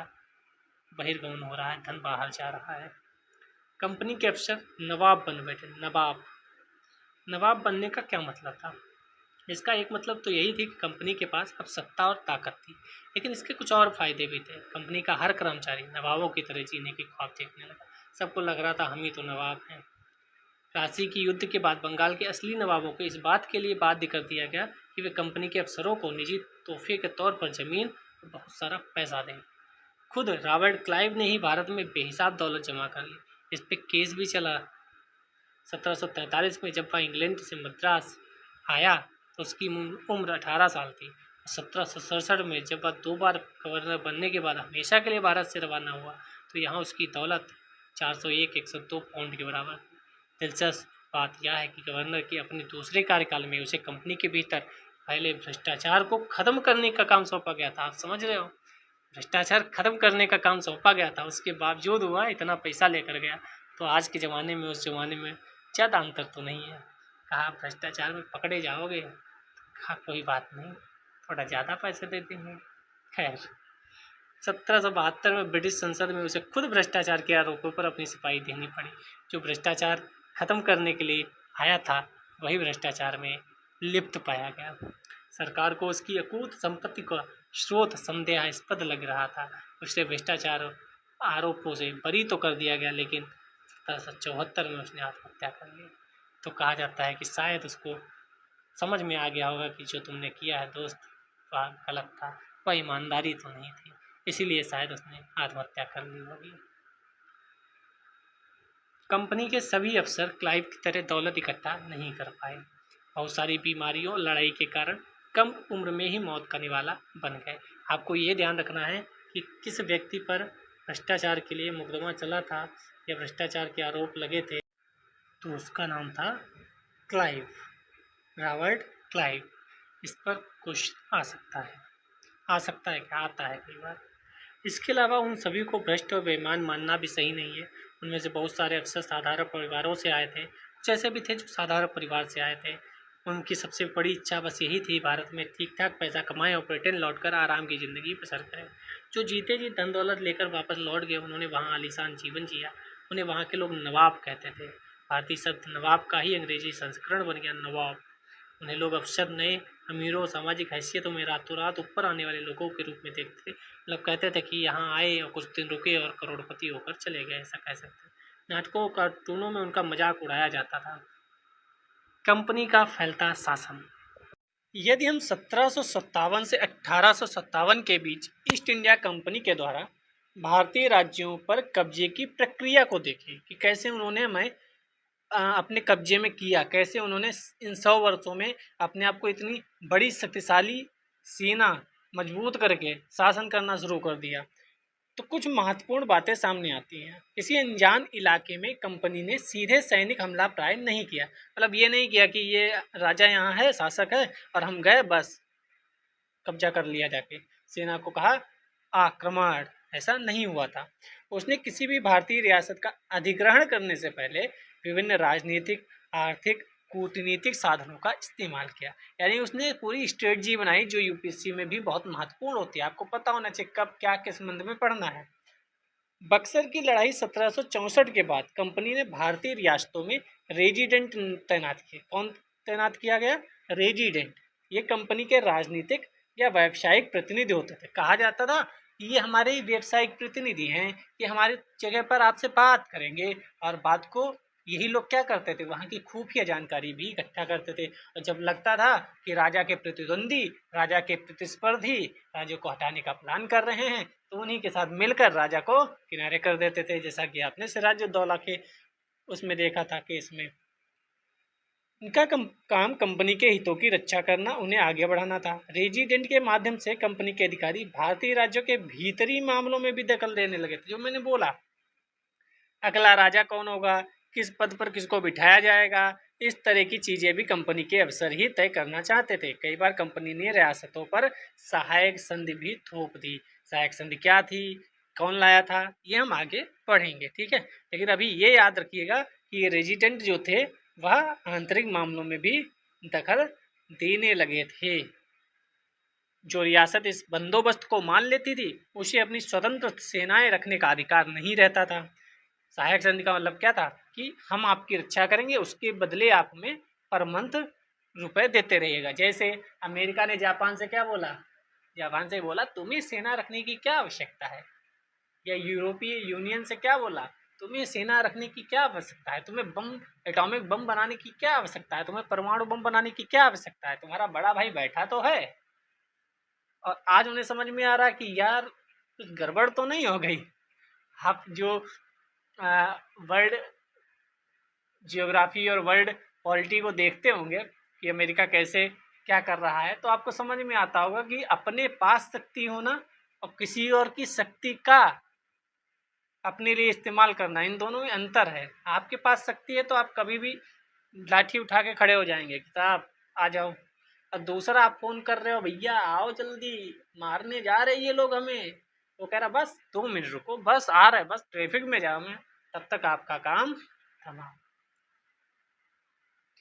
Speaker 1: बहिर्गमन हो रहा है, धन बाहर जा रहा है। कंपनी के अफसर नवाब बन बैठे। नवाब नवाब बनने का क्या मतलब था? इसका एक मतलब तो यही थी कि कंपनी के पास अब सत्ता और ताकत थी, लेकिन इसके कुछ और फायदे भी थे। कंपनी का हर कर्मचारी नवाबों की तरह जीने की ख्वाब देखने लगा। सबको लग रहा था हम ही तो नवाब हैं। प्लासी की युद्ध के बाद बंगाल के असली नवाबों को इस बात के लिए बाध्य कर दिया गया कि वे कंपनी के अफसरों को निजी तोहफे के तौर पर जमीन और बहुत सारा पैसा दें। खुद रॉबर्ट क्लाइव ने ही भारत में बेहिसाब दौलत जमा कर ली। इस पे केस भी चला। 1743 में जब वह इंग्लैंड से मद्रास आया तो उसकी उम्र 18 साल थी। 1767 में जब वह 2 बार गवर्नर बनने के बाद हमेशा के लिए भारत से रवाना हुआ तो यहाँ उसकी दौलत 401-102 पाउंड के बराबर। दिलचस्प बात यह है कि गवर्नर के अपने दूसरे कार्यकाल में उसे कंपनी के भीतर पहले भ्रष्टाचार को खत्म करने का काम सौंपा गया था। आप समझ रहे हो, भ्रष्टाचार खत्म करने का काम सौंपा गया था, उसके बावजूद हुआ इतना पैसा लेकर गया। तो आज के ज़माने में उस ज़माने में ज़्यादा अंतर तो नहीं है। कहा भ्रष्टाचार में पकड़े जाओगे, कहा कोई बात नहीं, थोड़ा ज़्यादा पैसे दे देंगे। खैर 1772 में ब्रिटिश संसद में उसे खुद भ्रष्टाचार के आरोपों पर अपनी सफाई देनी पड़ी। जो भ्रष्टाचार खत्म करने के लिए आया था वही भ्रष्टाचार में लिप्त पाया गया। सरकार को उसकी अकूत संपत्ति का स्रोत संदेहास्पद लग रहा था। उसे भ्रष्टाचार आरोपों से बरी तो कर दिया गया, लेकिन 1774 में उसने आत्महत्या कर ली। तो कहा जाता है कि शायद उसको समझ में आ गया होगा कि जो तुमने किया है दोस्त वह गलत था, वह ईमानदारी तो नहीं थी, इसीलिए शायद उसने आत्महत्या कर ली होगी। कंपनी के सभी अफसर क्लाइव की तरह दौलत इकट्ठा नहीं कर पाए। बहुत सारी बीमारियों और लड़ाई के कारण कम उम्र में ही मौत का निवाला बन गए। आपको ये ध्यान रखना है कि किस व्यक्ति पर भ्रष्टाचार के लिए मुकदमा चला था या भ्रष्टाचार के आरोप लगे थे, तो उसका नाम था क्लाइव, रॉबर्ट क्लाइव। इस पर क्वेश्चन आ सकता है क्या, आता है कई बार। इसके अलावा उन सभी को भ्रष्ट और बेईमान मानना भी सही नहीं है। उनमें से बहुत सारे अफसर साधारण परिवारों से आए थे, कुछ ऐसे भी थे जो साधारण परिवार से आए थे। उनकी सबसे बड़ी इच्छा बस यही थी भारत में ठीक ठाक पैसा कमाएं और ब्रिटेन लौटकर आराम की ज़िंदगी बसर करें। जो जीते जी धन दौलत लेकर वापस लौट गए उन्होंने वहाँ आलीशान जीवन जिया। उन्हें वहाँ के लोग नवाब कहते थे। भारतीय शब्द नवाब का ही अंग्रेजी संस्करण बन गया नवाब। उन्हें लोग अफसर नए अमीरों सामाजिक हैसियतों में रातों रात ऊपर आने वाले लोगों के रूप में देखते थे। लोग कहते थे कि यहाँ आए और कुछ दिन रुके और करोड़पति होकर चले गए, ऐसा कह सकते हैं। नाटकों कार्टूनों में उनका मजाक उड़ाया जाता था। कंपनी का फैलता शासन। यदि हम 1757 से 1857 के बीच ईस्ट इंडिया कंपनी के द्वारा भारतीय राज्यों पर कब्जे की प्रक्रिया को देखें कि कैसे उन्होंने हमें अपने कब्जे में किया, कैसे उन्होंने इन 100 वर्षों में अपने आप को इतनी बड़ी शक्तिशाली सेना मजबूत करके शासन करना शुरू कर दिया, तो कुछ महत्वपूर्ण बातें सामने आती हैं। किसी अनजान इलाके में कंपनी ने सीधे सैनिक हमला प्राय नहीं किया, मतलब ये नहीं किया कि ये राजा यहाँ है, शासक है और हम गए बस कब्जा कर लिया जाके, सेना को कहा आक्रमण, ऐसा नहीं हुआ था। उसने किसी भी भारतीय रियासत का अधिग्रहण करने से पहले विभिन्न राजनीतिक, आर्थिक, कूटनीतिक साधनों का इस्तेमाल किया। यानी उसने पूरी स्ट्रेटजी बनाई जो यूपीएससी में भी बहुत महत्वपूर्ण होती है। आपको पता होना चाहिए कब क्या किस संबंध में पढ़ना है। बक्सर की लड़ाई 1764 के बाद कंपनी ने भारतीय रियासतों में रेजिडेंट तैनात किए। कौन तैनात किया गया? रेजिडेंट। ये कंपनी के राजनीतिक या व्यावसायिक प्रतिनिधि होते थे। कहा जाता था ये हमारे व्यावसायिक प्रतिनिधि हैं, ये हमारी जगह पर आपसे बात करेंगे। और बात को यही लोग क्या करते थे, वहाँ की खुफिया जानकारी भी इकट्ठा करते थे। और जब लगता था कि राजा के प्रतिद्वंदी, राजा के प्रतिस्पर्धी राजा को हटाने का प्लान कर रहे हैं, तो उन्हीं के साथ मिलकर राजा को किनारे कर देते थे। जैसा कि आपने सिराजुद्दौला के उसमें देखा था केस में। इनका काम कंपनी के हितों की रक्षा करना, उन्हें आगे बढ़ाना था। रेजिडेंट के माध्यम से कंपनी के अधिकारी भारतीय राज्यों के भीतरी मामलों में भी दखल देने लगे थे। जो मैंने बोला, अगला राजा कौन होगा, किस पद पर किसको बिठाया जाएगा, इस तरह की चीज़ें भी कंपनी के अफसर ही तय करना चाहते थे। कई बार कंपनी ने रियासतों पर सहायक संधि भी थोप दी। सहायक संधि क्या थी, कौन लाया था, ये हम आगे पढ़ेंगे, ठीक है। लेकिन अभी ये याद रखिएगा कि ये रेजिडेंट जो थे वह आंतरिक मामलों में भी दखल देने लगे थे। जो रियासत इस बंदोबस्त को मान लेती थी उसे अपनी स्वतंत्र सेनाएं रखने का अधिकार नहीं रहता था। सहायक संधि का मतलब क्या था कि हम आपकी रक्षा करेंगे, उसके बदले आप हमें पर मंथ रुपए देते रहिएगा। जैसे अमेरिका ने जापान से क्या बोला, जापान से बोला तुम्हें सेना रखने की क्या आवश्यकता है, या यूरोपीय यूनियन से क्या बोला, तुम्हें सेना रखने की क्या आवश्यकता है, तुम्हें बम, एटॉमिक बम बनाने की क्या आवश्यकता है, तुम्हें परमाणु बम बनाने की क्या आवश्यकता है, तुम्हारा बड़ा भाई बैठा तो है। और आज उन्हें समझ में आ रहा है कि यार कुछ गड़बड़ तो नहीं हो गई। आप जो वर्ल्ड जियोग्राफी और वर्ल्ड पॉलिटी को देखते होंगे कि अमेरिका कैसे क्या कर रहा है, तो आपको समझ में आता होगा कि अपने पास शक्ति होना और किसी और की शक्ति का अपने लिए इस्तेमाल करना, इन दोनों में अंतर है। आपके पास शक्ति है तो आप कभी भी लाठी उठा के खड़े हो जाएंगे कि साहब आ जाओ, और दूसरा आप फ़ोन कर रहे हो भैया आओ जल्दी मारने जा रहे ये लोग हमें, वो कह रहा बस 2 मिनट रुको, बस आ रहा है, बस ट्रैफिक में जाओ मैं, तब तक आपका काम तमाम,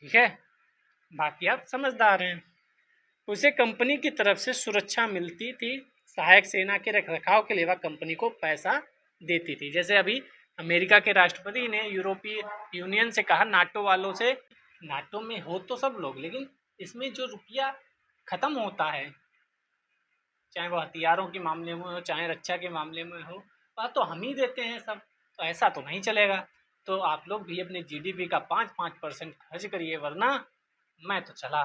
Speaker 1: ठीक है। बाकी आप समझदार हैं। उसे कंपनी की तरफ से सुरक्षा मिलती थी। सहायक सेना के रखरखाव के लिए वह कंपनी को पैसा देती थी। जैसे अभी अमेरिका के राष्ट्रपति ने यूरोपीय यूनियन से कहा, नाटो वालों से, नाटो में हो तो सब लोग, लेकिन इसमें जो रुपया ख़त्म होता है, चाहे वो हथियारों के मामले में हो, चाहे रक्षा के मामले में हो, वह तो हम ही देते हैं सब, तो ऐसा तो नहीं चलेगा। तो आप लोग भी अपने जीडीपी का 5-5% खर्च करिए, वरना मैं तो चला।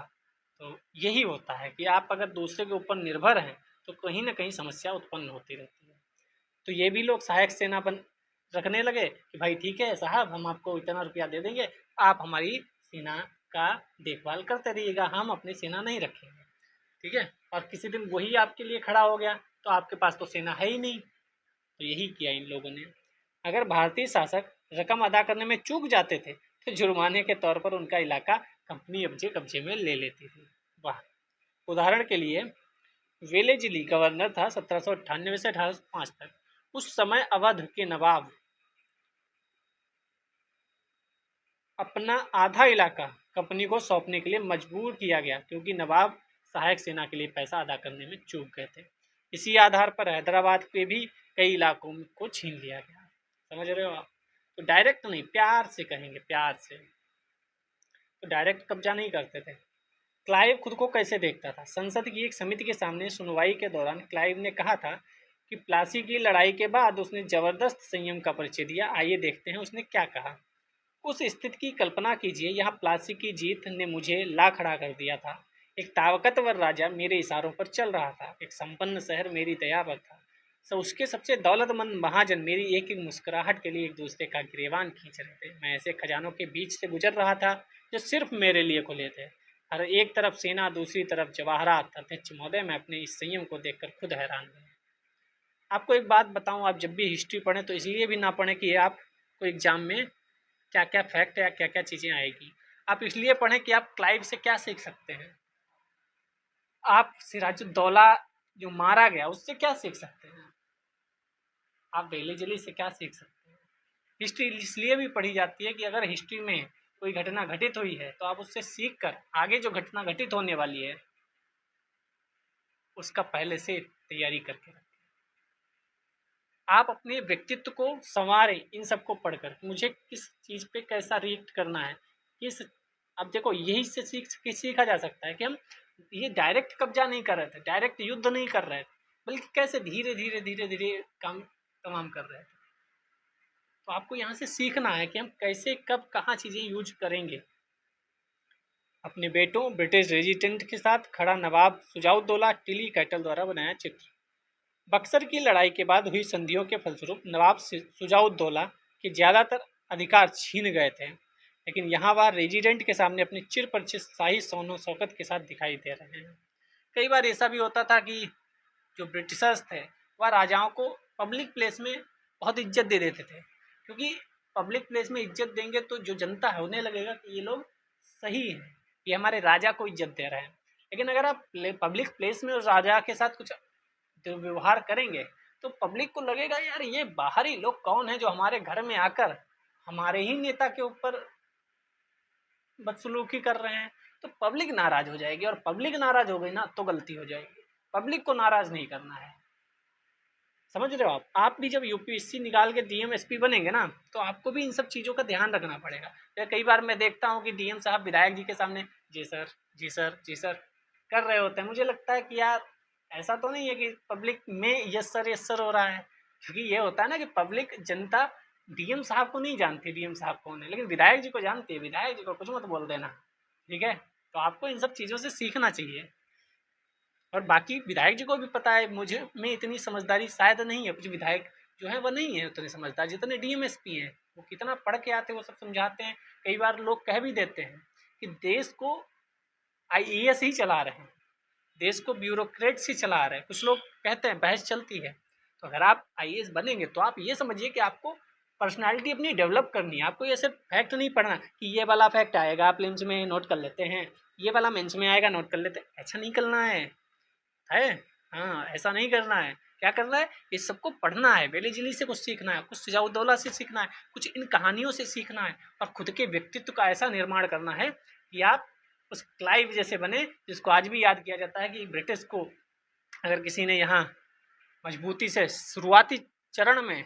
Speaker 1: तो यही होता है कि आप अगर दूसरे के ऊपर निर्भर हैं तो कहीं ना कहीं समस्या उत्पन्न होती रहती है। तो ये भी लोग सहायक सेना बन रखने लगे कि भाई ठीक है साहब, हम आपको इतना रुपया दे देंगे, आप हमारी सेना का देखभाल करते रहिएगा, हम अपनी सेना नहीं रखेंगे, ठीक है। और किसी दिन वही आपके लिए खड़ा हो गया तो आपके पास तो सेना है ही नहीं। तो यही किया इन लोगों ने। अगर भारतीय शासक रकम अदा करने में चूक जाते थे तो जुर्माने के तौर पर उनका इलाका कंपनी कब्जे में ले लेती थी। वाह। उदाहरण के लिए वेलेजली गवर्नर था 1798 से 1805 तक। उस समय अवध के नवाब अपना आधा इलाका कंपनी को सौंपने के लिए मजबूर किया गया, क्योंकि नवाब सहायक सेना के लिए पैसा अदा करने में चूक गए थे। इसी आधार पर हैदराबाद के भी कई इलाकों को छीन लिया गया। समझ रहे हो आप? तो डायरेक्ट नहीं, प्यार से कहेंगे, प्यार से, तो डायरेक्ट कब्जा नहीं करते थे। क्लाइव खुद को कैसे देखता था? संसद की एक समिति के सामने सुनवाई के दौरान क्लाइव ने कहा था कि प्लासी की लड़ाई के बाद उसने जबरदस्त संयम का परिचय दिया। आइए देखते हैं उसने क्या कहा। उस स्थिति की कल्पना कीजिए, यहाँ प्लासी की जीत ने मुझे ला खड़ा कर दिया था। एक ताकतवर राजा मेरे इशारों पर चल रहा था, एक संपन्न शहर मेरी दया पर था, उसके सबसे दौलतमंद महाजन मेरी एक एक मुस्कुराहट के लिए एक दूसरे का गिरेबान खींच रहे थे। मैं ऐसे खजानों के बीच से गुजर रहा था जो सिर्फ मेरे लिए खुले थे। हर एक तरफ सेना, दूसरी तरफ जवाहरात। अध्यक्ष महोदय, मैं अपने इस संयम को देखकर खुद हैरान हूँ। आपको एक बात बताऊं, आप जब भी हिस्ट्री पढ़ें तो इसलिए भी ना पढ़ें कि आपको एग्जाम में क्या क्या फैक्ट या क्या क्या चीज़ें आएगी। आप इसलिए पढ़ें कि आप क्लाइव से क्या सीख सकते हैं, आप सिराजुद्दौला जो मारा गया उससे क्या सीख सकते हैं, आप बेले जली से क्या सीख सकते हैं। हिस्ट्री इसलिए भी पढ़ी जाती है कि अगर हिस्ट्री में कोई घटना घटित हुई है तो आप उससे सीख कर आगे जो घटना घटित होने वाली है उसका पहले से तैयारी करके रखें। आप अपने व्यक्तित्व को संवारें इन सबको पढ़कर, मुझे किस चीज़ पे कैसा रिएक्ट करना है, किस। अब देखो, यही से सीखा जा सकता है कि हम ये डायरेक्ट कब्जा नहीं कर रहे थे, डायरेक्ट युद्ध नहीं कर रहे थे, बल्कि कैसे धीरे धीरे धीरे धीरे काम तमाम कर रहे थे। तो आपको यहाँ से सीखना है कि हम कैसे कब कहाँ चीज़ें यूज करेंगे। अपने बेटों ब्रिटिश रेजिडेंट के साथ खड़ा नवाब शुजाउद्दौला टिली कैटल द्वारा बनाया चित्र। बक्सर की लड़ाई के बाद हुई संधियों के फलस्वरूप नवाब शुजाउद्दौला के ज़्यादातर अधिकार छीन गए थे, लेकिन यहाँ वह रेजिडेंट के सामने अपनी चिर परिचित शाही शौनो शौकत के साथ दिखाई दे रहे हैं। कई बार ऐसा भी होता था कि जो ब्रिटिशर्स थे वह राजाओं को पब्लिक प्लेस में बहुत इज्जत दे देते थे, क्योंकि पब्लिक प्लेस में इज्जत देंगे तो जो जनता है उन्हें लगेगा कि ये लोग सही हैं, ये हमारे राजा को इज्जत दे रहे हैं। लेकिन अगर आप पब्लिक प्लेस में उस राजा के साथ कुछ व्यवहार करेंगे तो पब्लिक को लगेगा यार ये बाहरी लोग कौन है जो हमारे घर में आकर हमारे ही नेता के ऊपर बदसलूकी कर रहे हैं। तो पब्लिक नाराज हो जाएगी, और पब्लिक नाराज हो गई ना तो गलती हो जाएगी। पब्लिक को नाराज नहीं करना है, समझ रहे हो आप भी जब यूपीएससी निकाल के डीएम एसपी बनेंगे ना तो आपको भी इन सब चीज़ों का ध्यान रखना पड़ेगा। या कई बार मैं देखता हूँ कि डीएम साहब विधायक जी के सामने जी सर जी सर जी सर कर रहे होते हैं। मुझे लगता है कि यार ऐसा तो नहीं है कि पब्लिक में यस सर हो रहा है, क्योंकि ये होता है ना कि पब्लिक जनता डीएम साहब को नहीं जानती डीएम साहब कौन है, लेकिन विधायक जी को जानती है। विधायक जी को कुछ मत बोल देना, ठीक है। तो आपको इन सब चीज़ों से सीखना चाहिए। और बाकी विधायक जी को भी पता है मुझे में इतनी समझदारी शायद नहीं है, कुछ विधायक जो है वो नहीं है उतने समझदार जितने डीएमएसपी हैं। वो कितना पढ़ के आते हैं, वो सब समझाते हैं। कई बार लोग कह भी देते हैं कि देश को आईएएस ही चला रहे हैं, देश को ब्यूरोक्रेट्स ही चला रहे हैं। कुछ लोग कहते हैं, बहस चलती है। तो अगर आप आईएएस बनेंगे तो आप ये समझिए कि आपको पर्सनालिटी अपनी डेवलप करनी है। आपको ये सिर्फ फैक्ट नहीं पढ़ना कि ये वाला फैक्ट आएगा आप प्रीलिम्स में नोट कर लेते हैं, ये वाला मेंस में आएगा नोट कर लेते हैं, ऐसा नहीं करना है। हाँ, ऐसा नहीं करना है। क्या करना है, इस सबको पढ़ना है, बेले-जिली से कुछ सीखना है, कुछ शुजाउद्दौला से सीखना है, कुछ इन कहानियों से सीखना है, और खुद के व्यक्तित्व का ऐसा निर्माण करना है कि आप उस क्लाइव जैसे बने, जिसको आज भी याद किया जाता है कि ब्रिटिश को अगर किसी ने यहाँ मजबूती से शुरुआती चरण में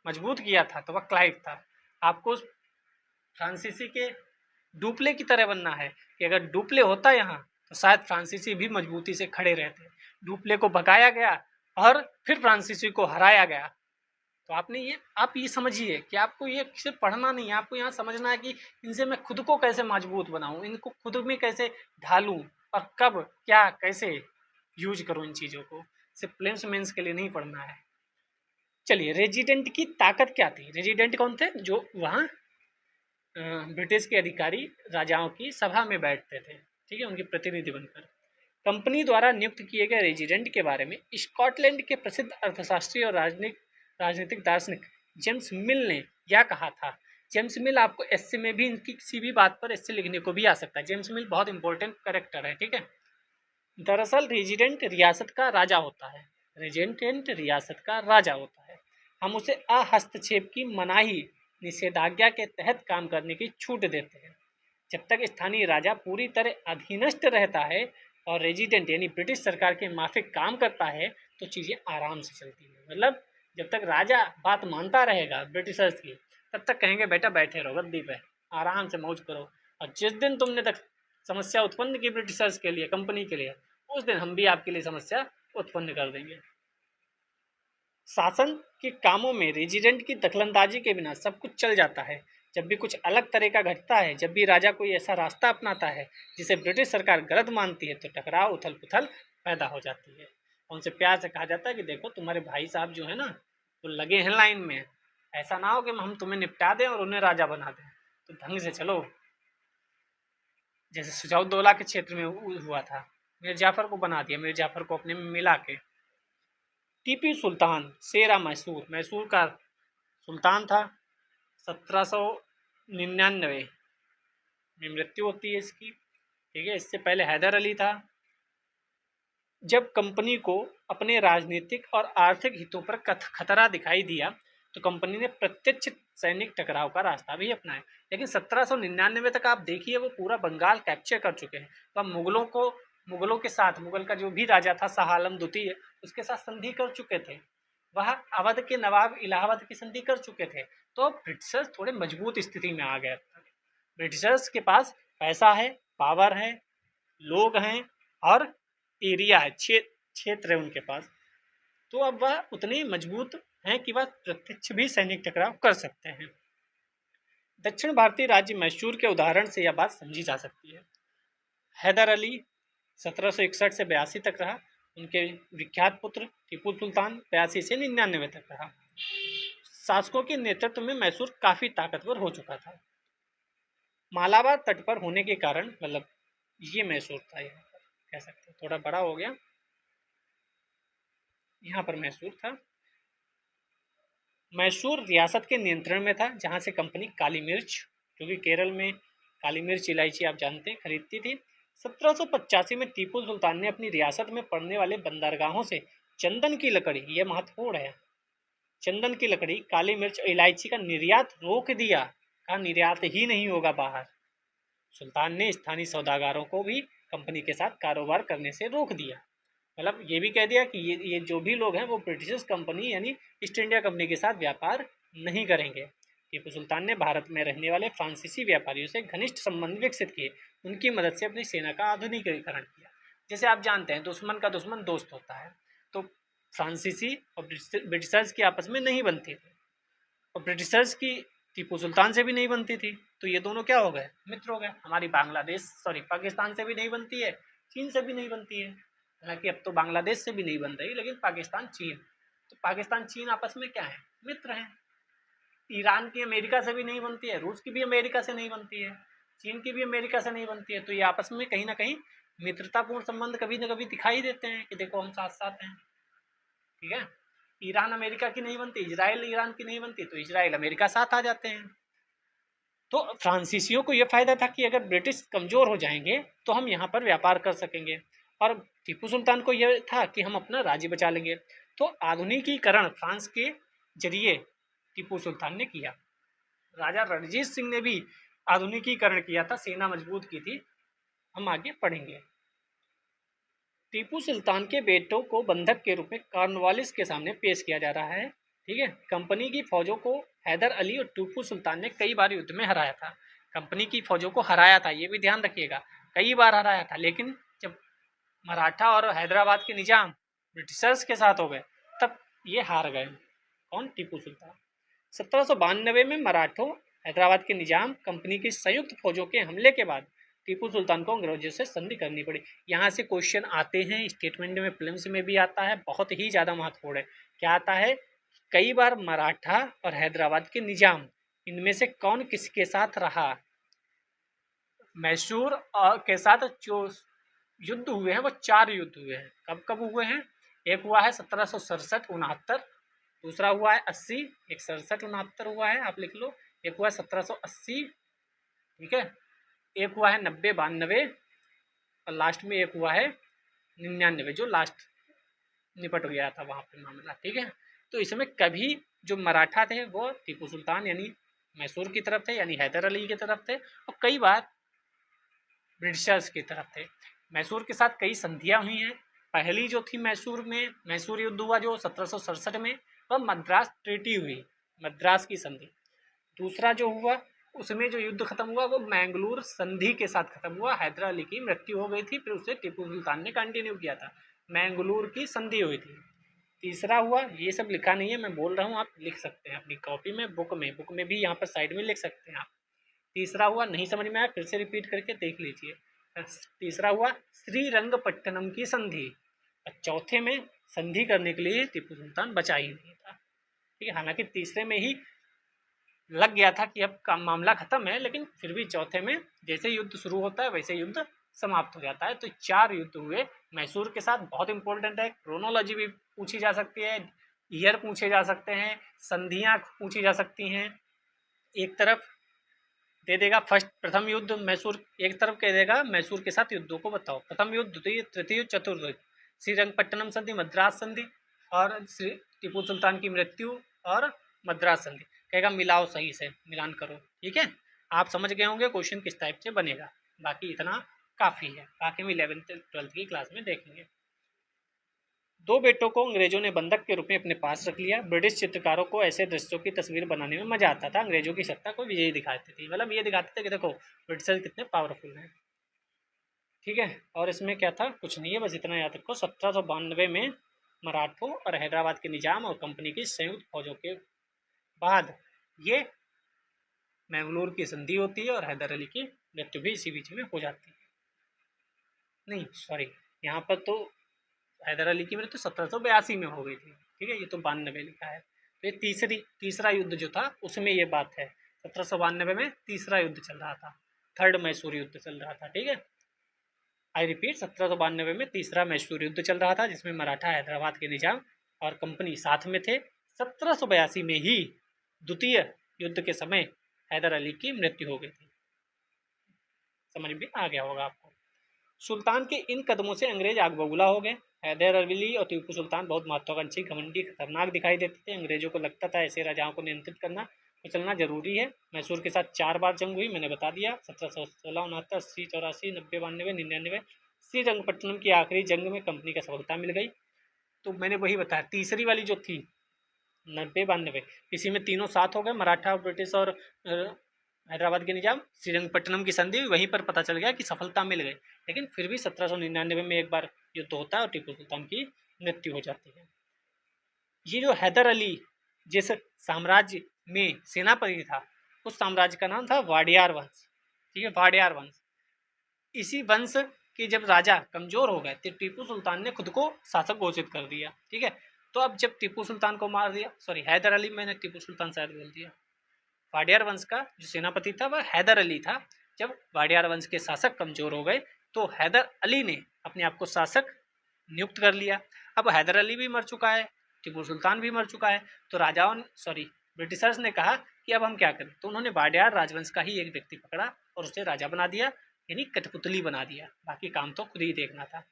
Speaker 1: मजबूत किया था तो वह क्लाइव था। आपको फ्रांसीसी के डुप्ले की तरह बनना है कि अगर डुप्ले होता यहाँ तो शायद फ्रांसीसी भी मजबूती से खड़े रहते। डुप्ले को भगाया गया और फिर फ्रांसीसी को हराया गया। तो आप ये समझिए कि आपको ये सिर्फ पढ़ना नहीं है, आपको यहाँ समझना है कि इनसे मैं खुद को कैसे मजबूत बनाऊँ, इनको खुद में कैसे ढालूँ, और कब क्या कैसे यूज करूँ इन चीज़ों को। सिर्फ प्रीलिम्स मेंस के लिए नहीं पढ़ना है। चलिए, रेजिडेंट की ताकत क्या थी। रेजिडेंट कौन थे, जो वहाँ ब्रिटिश के अधिकारी राजाओं की सभा में बैठते थे, ठीक है, उनके प्रतिनिधि बनकर। कंपनी द्वारा नियुक्त किए गए रेजिडेंट के बारे में स्कॉटलैंड के प्रसिद्ध अर्थशास्त्री और राजनीतिक दार्शनिक जेम्स मिल ने यह कहा था। जेम्स मिल आपको एससे में भी इनकी किसी भी बात पर एससे लिखने को भी आ सकता है। जेम्स मिल बहुत इंपॉर्टेंट कैरेक्टर है, ठीक है। दरअसल रेजिडेंट रियासत का राजा होता है, रेजिडेंट रियासत का राजा होता है। हम उसे अहस्तक्षेप की मनाही निषेधाज्ञा के तहत काम करने की छूट देते हैं। जब तक स्थानीय राजा पूरी तरह अधीनस्थ रहता है और रेजिडेंट यानी ब्रिटिश सरकार के माफिक काम करता है तो चीज़ें आराम से चलती हैं। मतलब जब तक राजा बात मानता रहेगा ब्रिटिशर्स की, तब तक कहेंगे बेटा बैठे रहो गद्दी पे, आराम से मौज करो। और जिस दिन तुमने तक समस्या उत्पन्न की ब्रिटिशर्स के लिए, कंपनी के लिए, उस दिन हम भी आपके लिए समस्या उत्पन्न कर देंगे। शासन के कामों में रेजिडेंट की दखलंदाजी के बिना सब कुछ चल जाता है। जब भी कुछ अलग तरह का घटता है, जब भी राजा कोई ऐसा रास्ता अपनाता है जिसे ब्रिटिश सरकार गलत मानती है, तो टकराव, उथल पुथल पैदा हो जाती है। उनसे प्यार से कहा जाता है कि देखो तुम्हारे भाई साहब जो है ना, वो लगे हैं लाइन में, ऐसा ना हो कि हम तुम्हें निपटा दें और उन्हें राजा बना दें, तो ढंग से चलो। जैसे सुजाउद्दौला के क्षेत्र में हुआ था, मीर जाफर को बना दिया, मीर जाफर को अपने में मिला के। टीपू सुल्तान शेरा मैसूर, मैसूर का सुल्तान था। 1799 में मृत्यु होती है इसकी, ठीक है। इससे पहले हैदर अली था। जब कंपनी को अपने राजनीतिक और आर्थिक हितों पर खतरा दिखाई दिया, तो कंपनी ने प्रत्यक्ष सैनिक टकराव का रास्ता भी अपनाया। लेकिन 1799 तक आप देखिए, वो पूरा बंगाल कैप्चर कर चुके हैं। तो मुगलों के साथ, मुगल का जो भी राजा था शाह आलम द्वितीय, उसके साथ संधि कर चुके थे। वह अवध के नवाब इलाहाबाद की संधि कर चुके थे। तो ब्रिटिशर्स थोड़े मजबूत स्थिति में आ गए। ब्रिटिशर्स के पास पैसा है, पावर है, लोग हैं और एरिया है, क्षेत्र है उनके पास। तो अब वह उतने मजबूत हैं कि वह प्रत्यक्ष भी सैनिक टकराव कर सकते हैं। दक्षिण भारतीय राज्य मैसूर के उदाहरण से यह बात समझी जा सकती है। हैदर अली 1761 से 82 तक रहा। उनके विख्यात पुत्र टीपू सुल्तान 82 से 99 तक रहा। शासकों के नेतृत्व में मैसूर काफी ताकतवर हो चुका था। मालाबार तट पर होने के कारण, मतलब ये मैसूर था, यहाँ पर कह सकते हैं, थोड़ा बड़ा हो गया, यहाँ पर मैसूर था। मैसूर रियासत के नियंत्रण में था, जहाँ से कंपनी काली मिर्च, क्योंकि केरल में काली मिर्च इलायची आप जानते हैं खरीदती थी। 1785 में टीपू सुल्तान ने अपनी रियासत में पड़ने वाले बंदरगाहों से चंदन की लकड़ी, यह महत्वपूर्ण है, चंदन की लकड़ी, काली मिर्च और इलायची का निर्यात रोक दिया। कहा निर्यात ही नहीं होगा बाहर। सुल्तान ने स्थानीय सौदागरों को भी कंपनी के साथ कारोबार करने से रोक दिया। मतलब ये भी कह दिया कि ये जो भी लोग हैं वो ब्रिटिश कंपनी यानी ईस्ट इंडिया कंपनी के साथ व्यापार नहीं करेंगे। टीपू सुल्तान ने भारत में रहने वाले फ्रांसीसी व्यापारियों से घनिष्ठ संबंध विकसित किए। उनकी मदद से अपनी सेना का आधुनिकीकरण किया। जैसे आप जानते हैं, दुश्मन का दुश्मन दोस्त होता है। तो फ्रांसीसी और ब्रिटिशर्स की आपस में नहीं बनती थी, और ब्रिटिशर्स की टीपू सुल्तान से भी नहीं बनती थी। तो ये दोनों क्या हो गए, मित्र हो गए। हमारी पाकिस्तान से भी नहीं बनती है, चीन से भी नहीं बनती है। हालांकि अब तो बांग्लादेश से भी नहीं बन रही, लेकिन पाकिस्तान चीन, तो पाकिस्तान चीन आपस में क्या है, मित्र हैं। ईरान की अमेरिका से भी नहीं बनती है, रूस की भी अमेरिका से नहीं बनती है, चीन की भी अमेरिका से नहीं बनती है। तो ये आपस में कहीं ना कहीं मित्रतापूर्ण संबंध कभी ना कभी दिखाई देते हैं कि देखो हम साथ साथ हैं, ठीक है। ईरान अमेरिका की नहीं बनती, इजराइल ईरान की नहीं बनती, तो इजराइल अमेरिका साथ आ जाते हैं। तो फ्रांसीसियों को यह फायदा था कि अगर ब्रिटिश कमजोर हो जाएंगे तो हम यहाँ पर व्यापार कर सकेंगे, और टीपू सुल्तान को यह था कि हम अपना राज्य बचा लेंगे। तो आधुनिकीकरण फ्रांस के जरिए टीपू सुल्तान ने किया। राजा रणजीत सिंह ने भी आधुनिकीकरण किया था, सेना मजबूत की थी। हम आगे पढ़ेंगे। टीपू सुल्तान के बेटों को बंधक के रूप में कॉर्नवालिस के सामने पेश किया जा रहा है, ठीक है। कंपनी की फौजों को हैदर अली और टीपू सुल्तान ने कई बार युद्ध में हराया था। कंपनी की फौजों को हराया था, ये भी ध्यान रखिएगा, कई बार हराया था। लेकिन जब मराठा और हैदराबाद के निजाम ब्रिटिशर्स के साथ हो गए, तब ये हार गए। कौन, टीपू सुल्तान। 1792 में मराठों, हैदराबाद के निजाम, कंपनी की संयुक्त फौजों के हमले के बाद टीपू सुल्तान को अंग्रेजों से संधि करनी पड़ी। यहाँ से क्वेश्चन आते हैं, स्टेटमेंट में, प्रीलिम्स में भी आता है, बहुत ही ज़्यादा महत्वपूर्ण है। क्या आता है, कई बार मराठा और हैदराबाद के निजाम, इनमें से कौन किसके साथ रहा। मैसूर के साथ जो युद्ध हुए हैं वो 4 युद्ध हुए हैं। कब कब हुए हैं, एक हुआ है 1767-69, दूसरा हुआ है 80, एक 67-69 हुआ है, आप लिख लो। एक हुआ है 1780, ठीक है। एक हुआ है 90-92, और लास्ट में एक हुआ है 99, जो लास्ट निपट गया था वहाँ पे मामला, ठीक है। तो इसमें कभी जो मराठा थे वो टीपू सुल्तान यानी मैसूर की तरफ थे, यानी हैदर अली की तरफ थे, और कई बार ब्रिटिशर्स की तरफ थे। मैसूर के साथ कई संधियाँ हुई हैं। पहली जो थी मैसूर में, मैसूर युद्ध हुआ जो 1767 में, वह मद्रास ट्रीटी हुई, मद्रास की संधि। दूसरा जो हुआ उसमें जो युद्ध खत्म हुआ वो मैंगलोर संधि के साथ खत्म हुआ। हैदर अली की मृत्यु हो गई थी, फिर उसे टीपू सुल्तान ने कंटिन्यू किया था। मैंगलोर की संधि हुई थी। तीसरा हुआ, ये सब लिखा नहीं है, मैं बोल रहा हूँ, आप लिख सकते हैं अपनी कॉपी में, बुक में भी यहाँ पर साइड में लिख सकते हैं आप। तीसरा हुआ, नहीं समझ में आया फिर से रिपीट करके देख लीजिए। तीसरा हुआ श्रीरंगपट्टनम की संधि। और चौथे में संधि करने के लिए टीपू सुल्तान बचा ही नहीं था। ठीक है, हालांकि तीसरे में ही लग गया था कि अब काम मामला खत्म है, लेकिन फिर भी चौथे में जैसे युद्ध शुरू होता है वैसे युद्ध समाप्त हो जाता है। तो 4 युद्ध हुए मैसूर के साथ, बहुत इंपॉर्टेंट है। क्रोनोलॉजी भी पूछी जा सकती है, ईयर पूछे जा सकते हैं, संधियाँ पूछी जा सकती हैं। एक तरफ दे देगा फर्स्ट प्रथम युद्ध मैसूर, एक तरफ कह देगा मैसूर के साथ युद्धों को बताओ। प्रथम युद्ध, द्वितीय, तृतीय, चतुर्थ युद्ध, श्रीरंगपट्टनम संधि, मद्रास संधि और श्री टीपू सुल्तान की मृत्यु और मद्रास संधि। कहेगा मिलाओ सही से, मिलान करो। ठीक है, आप समझ गए होंगे क्वेश्चन किस टाइप से बनेगा। बाकी इतना काफ़ी है, बाकी हम 11th-12th की क्लास में देखेंगे। 2 बेटों को अंग्रेजों ने बंधक के रूप में अपने पास रख लिया। ब्रिटिश चित्रकारों को ऐसे दृश्यों की तस्वीर बनाने में मजा आता था। अंग्रेजों की सत्ता को विजयी दिखाते थे, मतलब ये दिखाते थे कि देखो ब्रिटिशर्स कितने पावरफुल हैं। ठीक है, और इसमें क्या था, कुछ नहीं है, बस इतना याद रखो। 1792 में मराठों और हैदराबाद के निजाम और कंपनी की संयुक्त फौजों के बाद ये मैंगलोर की संधि होती है और हैदर अली की मृत्यु भी इसी बीच में हो जाती है। नहीं सॉरी, यहाँ पर तो हैदर अली की मृत्यु 1782 में हो गई थी। ठीक है, ये तो 92 लिखा है। तो ये तीसरा युद्ध जो था उसमें ये बात है। 1792 में तीसरा युद्ध चल रहा था, थर्ड मैसूर युद्ध चल रहा था। ठीक है, आई रिपीट, 1792 में तीसरा मैसूर युद्ध चल रहा था जिसमें मराठा हैदराबाद के निजाम और कंपनी साथ में थे। 1782 में ही द्वितीय युद्ध के समय हैदर अली की मृत्यु हो गई थी। समझ में आ गया होगा आपको। सुल्तान के इन कदमों से अंग्रेज आग बबूला हो गए। हैदर अली और टीपू सुल्तान बहुत महत्वाकांक्षी, घमंडी, खतरनाक दिखाई देते थे। अंग्रेजों को लगता था ऐसे राजाओं को नियंत्रित करना कुचलना जरूरी है। मैसूर के साथ 4 बार जंग हुई, मैंने बता दिया। 1716, 69, 80, 84, 90, 92, 99। श्रीरंगपट्टनम की आखिरी जंग में कंपनी को सफलता मिल गई। तो मैंने वही बताया, तीसरी वाली जो थी 90, 92, इसी में तीनों साथ हो गए, मराठा, ब्रिटिश और हैदराबाद के निजाम। श्रीरंगपट्टनम की संधि वहीं पर पता चल गया कि सफलता मिल गई, लेकिन फिर भी 1799 में एक बार युद्ध होता है और टीपू सुल्तान की मृत्यु हो जाती है। ये जो हैदर अली जिस साम्राज्य में सेनापति था, उस साम्राज्य का नाम था वाडियार वंश। ठीक है, वाडियार वंश। इसी वंश के जब राजा कमजोर हो गए तो टीपू सुल्तान ने खुद को शासक घोषित कर दिया। ठीक है, तो अब जब टीपू सुल्तान को मार दिया, सॉरी हैदर अली, मैंने टीपू सुल्तान शायद बोल दिया। वाडियार वंश का जो सेनापति था वह हैदर अली था। जब वाडियार वंश के शासक कमजोर हो गए तो हैदर अली ने अपने आप को शासक नियुक्त कर लिया। अब हैदर अली भी मर चुका है, टीपू सुल्तान भी मर चुका है, तो राजाओं ने ब्रिटिशर्स ने कहा कि अब हम क्या करें। तो उन्होंने वाडियार राजवंश का ही एक व्यक्ति पकड़ा और उसे राजा बना दिया, यानी कठपुतली बना दिया। बाकी काम तो खुद ही देखना था।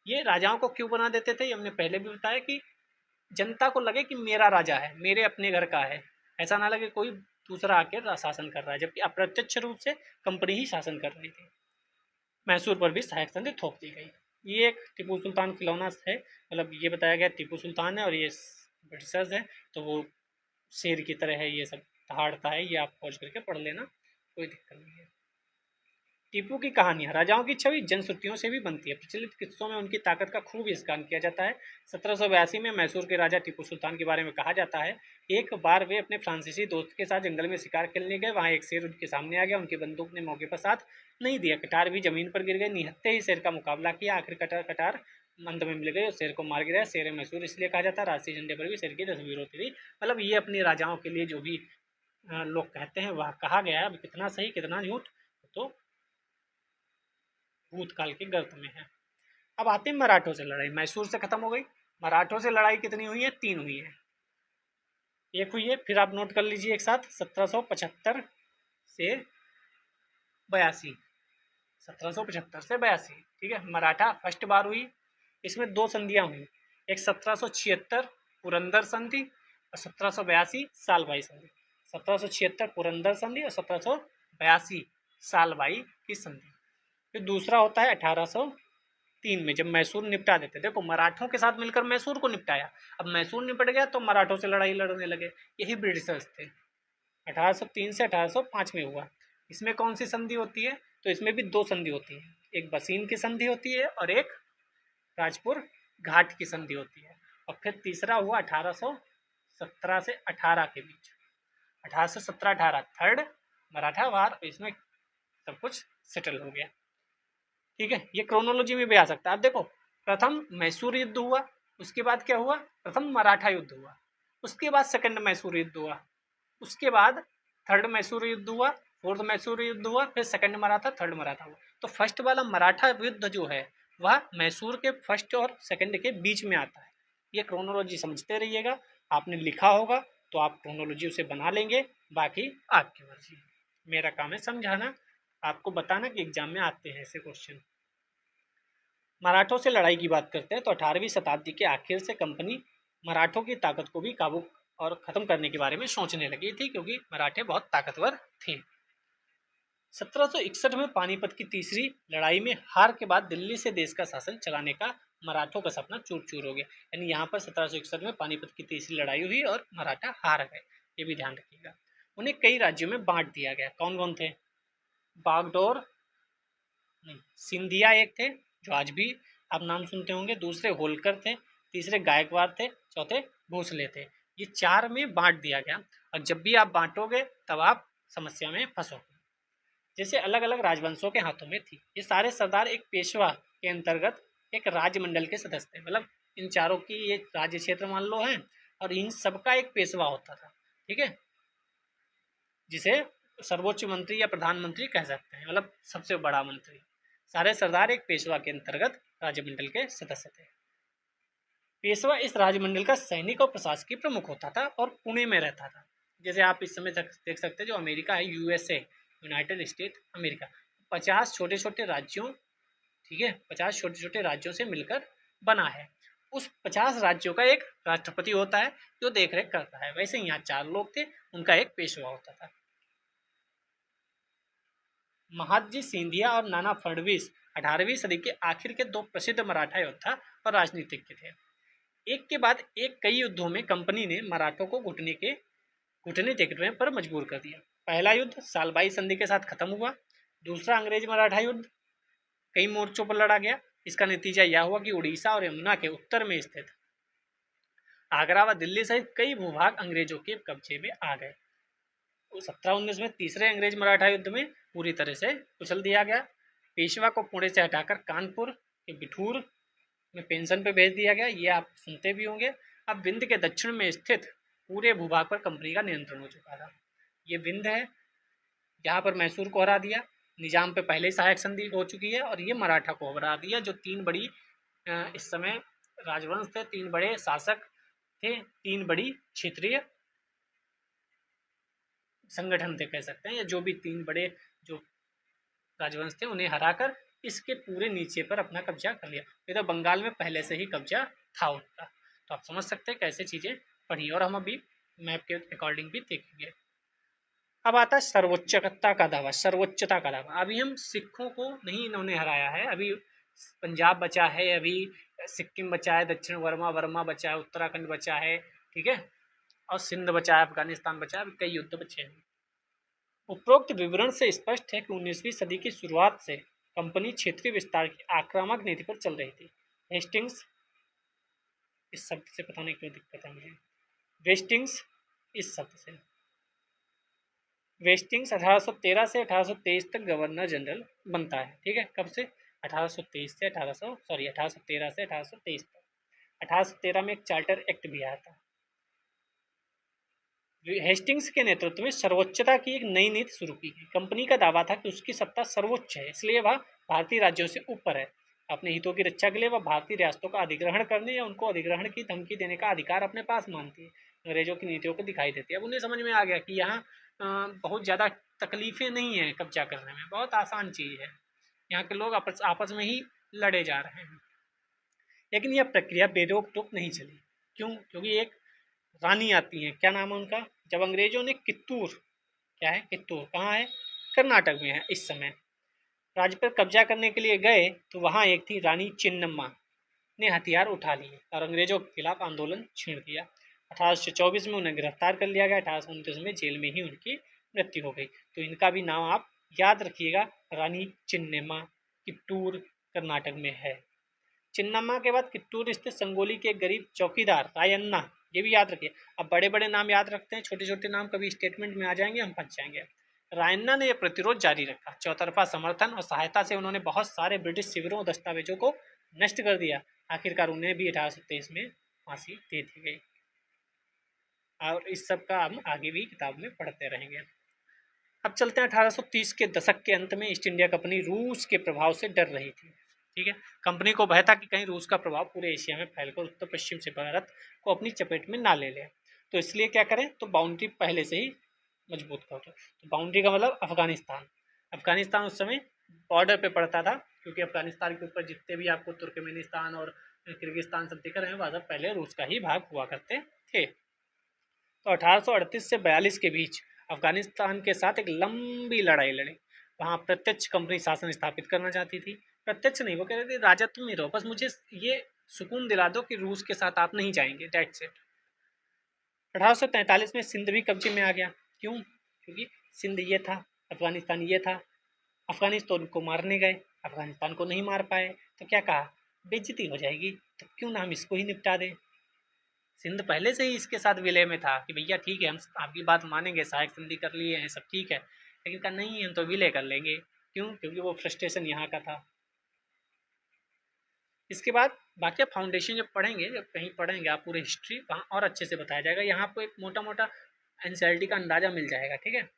Speaker 1: ये राजाओं को क्यों बना देते थे, ये हमने पहले भी बताया कि जनता को लगे कि मेरा राजा है, मेरे अपने घर का है, ऐसा ना लगे कोई दूसरा आके शासन कर रहा है, जबकि अप्रत्यक्ष रूप से कंपनी ही शासन कर रही थी। मैसूर पर भी सहायक संधि थोप दी गई। ये एक टीपू सुल्तान खिलौना है, मतलब ये बताया गया टीपू सुल्तान है और ये ब्रिटिशर्स है, तो वो शेर की तरह है, ये सब दहाड़ता है। ये आप खोज करके पढ़ लेना, कोई दिक्कत नहीं है। टीपू की कहानियाँ, राजाओं की छवि जनश्रुतियों से भी बनती है। प्रचलित किस्सों में उनकी ताकत का खूब स्कान किया जाता है। 1782 में मैसूर के राजा टीपू सुल्तान के बारे में कहा जाता है, एक बार वे अपने फ्रांसीसी दोस्त के साथ जंगल में शिकार खेलने गए। वहाँ एक शेर उनके सामने आ गया, उनकी बंदूक ने मौके पर साथ नहीं दिया, कटार भी जमीन पर गिर गए। निहत्ते ही शेर का मुकाबला किया, आखिर कटार अंत में मिल गई और शेर को मार गिराया। शेर मैसूर इसलिए कहा जाता है, राष्ट्रीय झंडे पर भी शेर की तस्वीर होती थी। मतलब ये अपने राजाओं के लिए जो भी लोग कहते हैं वह कहा गया है। अब कितना सही कितना झूठ तो भूतकाल के गर्त में है। अब आते हैं मराठों से लड़ाई। मैसूर से खत्म हो गई, मराठों से लड़ाई कितनी हुई है, 3 हुई है। एक हुई है, फिर आप नोट कर लीजिए एक साथ, 1775 से 82, 1775 से 82। ठीक है, मराठा फर्स्ट बार हुई, इसमें 2 संधियां हुई, एक 1776 पुरंदर संधि और 1782 सालबाई संधि। 1776 पुरंदर संधि और 1782 सालबाई की संधि। फिर दूसरा होता है 1803 में, जब मैसूर निपटा देते। देखो मराठों के साथ मिलकर मैसूर को निपटाया, अब मैसूर निपट गया तो मराठों से लड़ाई लड़ने लगे, यही ब्रिटिशर्स थे। 1803 से 1805 में हुआ। इसमें कौन सी संधि होती है, तो इसमें भी 2 संधि होती है, एक बसीन की संधि होती है और एक राजपुर घाट की संधि होती है। और फिर तीसरा हुआ 1817 से 18 के बीच, 1817-18 थर्ड मराठा वार, इसमें सब कुछ सेटल हो गया। ठीक है, ये क्रोनोलॉजी में भी आ सकता है। अब देखो, प्रथम मैसूर युद्ध हुआ, उसके बाद क्या हुआ, प्रथम मराठा युद्ध हुआ, उसके बाद सेकंड मैसूर युद्ध हुआ, उसके बाद थर्ड मैसूर युद्ध हुआ, फोर्थ मैसूर युद्ध हुआ, फिर सेकंड मराठा, थर्ड मराठा हुआ। तो फर्स्ट वाला मराठा युद्ध जो है वह मैसूर के फर्स्ट और सेकंड के बीच में आता है। ये क्रोनोलॉजी समझते रहिएगा, आपने लिखा होगा तो आप क्रोनोलॉजी उसे बना लेंगे, बाकी आपकी मर्जी। मेरा काम है समझाना, आपको बताना कि एग्जाम में आते हैं ऐसे क्वेश्चन। मराठों से लड़ाई की बात करते हैं तो 18वीं शताब्दी के आखिर से कंपनी मराठों की ताकत को भी काबू और ख़त्म करने के बारे में सोचने लगी थी, क्योंकि मराठे बहुत ताकतवर थे। 1761 में पानीपत की तीसरी लड़ाई में हार के बाद दिल्ली से देश का शासन चलाने का मराठों का सपना चूर चूर हो गया। यानी यहाँ पर 1761 में पानीपत की तीसरी लड़ाई हुई और मराठा हार गए, ये भी ध्यान रखिएगा। उन्हें कई राज्यों में बांट दिया गया। कौन कौन थे? बागडोर नहीं, सिंधिया एक थे जो आज भी आप नाम सुनते होंगे, दूसरे होलकर थे, तीसरे गायकवाड़ थे, चौथे भोसले थे। ये चार में बांट दिया गया, और जब भी आप बांटोगे तब आप समस्या में फंसोगे। जैसे अलग अलग राजवंशों के हाथों में थी। ये सारे सरदार एक पेशवा के अंतर्गत एक राज्यमंडल के सदस्य थे। मतलब इन चारों की ये राज्य क्षेत्र मान लो है, और इन सबका एक पेशवा होता था। ठीक है, जिसे सर्वोच्च मंत्री या प्रधानमंत्री कह सकते हैं, मतलब सबसे बड़ा मंत्री। सारे सरदार एक पेशवा के अंतर्गत राज्यमंडल के सदस्य थे। पेशवा इस राज्यमंडल का सैनिक और प्रशासकीय प्रमुख होता था और पुणे में रहता था। जैसे आप इस समय देख सकते हैं, जो अमेरिका है, यूएसए, यूनाइटेड स्टेट अमेरिका, 50 छोटे छोटे राज्यों, ठीक है, 50 छोटे छोटे राज्यों से मिलकर बना है। उस 50 राज्यों का एक राष्ट्रपति होता है जो देखरेख करता है। वैसे यहाँ 4 लोग थे, उनका एक पेशवा होता था। महादजी सिंधिया और नाना फडणवीस 18वीं सदी के आखिर के दो प्रसिद्ध मराठा योद्धा और राजनीतिज्ञ थे। एक के बाद एक कई युद्धों में कंपनी ने मराठों को घुटने टेकने पर मजबूर कर दिया। पहला युद्ध सालबाई संधि के साथ खत्म हुआ। दूसरा अंग्रेज मराठा युद्ध कई मोर्चों पर लड़ा गया। इसका नतीजा यह हुआ कि उड़ीसा और यमुना के उत्तर में स्थित आगरा व दिल्ली सहित कई भूभाग अंग्रेजों के कब्जे में आ गए। 1719 में तीसरे अंग्रेज मराठा युद्ध में पूरी तरह से कुचल दिया गया। पेशवा को पुणे से हटाकर कानपुर के बिठूर में पेंशन पे भेज दिया गया। ये आप सुनते भी होंगे। अब विंध्य के दक्षिण में स्थित पूरे भूभाग पर कंपनी का नियंत्रण हो चुका था। ये विंध्य है, यहाँ पर मैसूर को हरा दिया। निजाम पे पहले ही सहायक संधि हो चुकी है, और ये मराठा को हरा दिया, जो 3 बड़ी इस समय राजवंश थे, 3 बड़े शासक थे, 3 बड़ी क्षेत्रीय संगठन थे कह सकते हैं, या जो भी 3 बड़े जो राजवंश थे, उन्हें हराकर इसके पूरे नीचे पर अपना कब्जा कर लिया। ये तो बंगाल में पहले से ही कब्जा था उनका। तो आप समझ सकते हैं कैसे चीज़ें पढ़ी, और हम अभी मैप के अकॉर्डिंग भी देखेंगे। अब आता है सर्वोच्चता का दावा, सर्वोच्चता का दावा। अभी हम सिखों को नहीं इन्होंने हराया है, अभी पंजाब बचा है, अभी सिक्किम बचा है, दक्षिण वर्मा बचा है, उत्तराखंड बचा है, ठीक है, और सिंध बचा है, अफगानिस्तान बचा है, अभी कई युद्ध बचे हैं। उपरोक्त विवरण से स्पष्ट है कि 19वीं सदी की शुरुआत से कंपनी क्षेत्रीय विस्तार की आक्रामक नीति पर चल रही थी। हेस्टिंग्स, इस शब्द से पता नहीं क्यों दिक्कत है मुझे, वेस्टिंग्स, इस शब्द से वेस्टिंग्स 1813 से 1823 तक गवर्नर जनरल बनता है। ठीक है, कब से? 1823 से 1813 से 1823 तक। 1813 में एक चार्टर एक्ट भी आया था। हेस्टिंग्स के नेतृत्व में सर्वोच्चता की एक नई नीति शुरू की गई। कंपनी का दावा था कि उसकी सत्ता सर्वोच्च है, इसलिए वह भारतीय राज्यों से ऊपर है। अपने हितों की रक्षा के लिए वह भारतीय रियासतों का अधिग्रहण करने या उनको अधिग्रहण की धमकी देने का अधिकार अपने पास मानती है। अंग्रेजों की नीतियों को दिखाई देती है। अब उन्हें समझ में आ गया कि यहाँ बहुत ज़्यादा तकलीफें नहीं हैं कब्जा करने में, बहुत आसान चीज़ है। यहाँ के लोग आपस में ही लड़े जा रहे हैं। लेकिन यह प्रक्रिया बेरोक टोक नहीं चली। क्यों? क्योंकि एक रानी आती हैं, क्या नाम है उनका? जब अंग्रेजों ने कित्तूर, क्या है कित्तूर, कहाँ है? कर्नाटक में है इस समय, राज्य पर कब्जा करने के लिए गए तो वहाँ एक थी रानी चिन्नम्मा, ने हथियार उठा लिए और अंग्रेजों के खिलाफ आंदोलन छेड़ दिया। 1824 में उन्हें गिरफ्तार कर लिया गया। 1829 में जेल में ही उनकी मृत्यु हो गई। तो इनका भी नाम आप याद रखिएगा, रानी चिन्नम्मा, कित्तूर कर्नाटक में है। चिन्नम्मा के बाद कित्तूर स्थित संगोली के गरीब चौकीदार रायन्ना, ये भी याद रखिए। अब बड़े बड़े नाम याद रखते हैं, छोटे छोटे नाम कभी स्टेटमेंट में आ जाएंगे, हम फंस जाएंगे। रायन्ना ने यह प्रतिरोध जारी रखा। चौतरफा समर्थन और सहायता से उन्होंने बहुत सारे ब्रिटिश शिविरों और दस्तावेजों को नष्ट कर दिया। आखिरकार उन्हें भी 1823 में फांसी दे दी गई। और इस सब का हम आगे भी किताब में पढ़ते रहेंगे। अब चलते हैं 1830 के दशक के अंत में। ईस्ट इंडिया कंपनी रूस के प्रभाव से डर रही थी। ठीक है, कंपनी को भय था कि कहीं रूस का प्रभाव पूरे एशिया में फैलकर उत्तर पश्चिम से भारत को अपनी चपेट में ना ले ले। तो इसलिए क्या करें, तो बाउंड्री पहले से ही मजबूत कर दो। तो बाउंड्री का मतलब अफगानिस्तान। अफगानिस्तान उस समय बॉर्डर पे पड़ता था, क्योंकि अफगानिस्तान के ऊपर जितने भी आपको तुर्कमेनिस्तान और किर्गिस्तान सब दिख रहे हैं, वह सब पहले रूस का ही भाग हुआ करते थे। तो 1838 से 42 के बीच अफगानिस्तान के साथ एक लंबी लड़ाई लड़ी। वहाँ प्रत्यक्ष कंपनी शासन स्थापित करना चाहती थी। प्रत्यक्ष नहीं, वो कह रहे थे राजा तुम ही रहो, बस मुझे ये सुकून दिला दो कि रूस के साथ आप नहीं जाएंगे, डेट्स इट। 1843 में सिंध भी कब्जे में आ गया। क्यों? क्योंकि सिंध ये था, अफगानिस्तान ये था। अफगानिस्तान को मारने गए, अफगानिस्तान को नहीं मार पाए, तो क्या कहा, बेइज्जती हो जाएगी, तो क्यों ना हम इसको ही निपटा दें। सिंध पहले से ही इसके साथ विलय में था कि भैया ठीक है, हम आपकी बात मानेंगे, सहायक संधि कर लिए हैं, सब ठीक है, लेकिन कहा नहीं हम तो विलय कर लेंगे। क्यों? क्योंकि वो फ्रस्ट्रेशन यहाँ का था। इसके बाद बाकी आप फाउंडेशन जब पढ़ेंगे, जब कहीं पढ़ेंगे आप पूरी हिस्ट्री, वहाँ और अच्छे से बताया जाएगा। यहाँ आपको एक मोटा मोटा एनसीईआरटी का अंदाजा मिल जाएगा। ठीक है,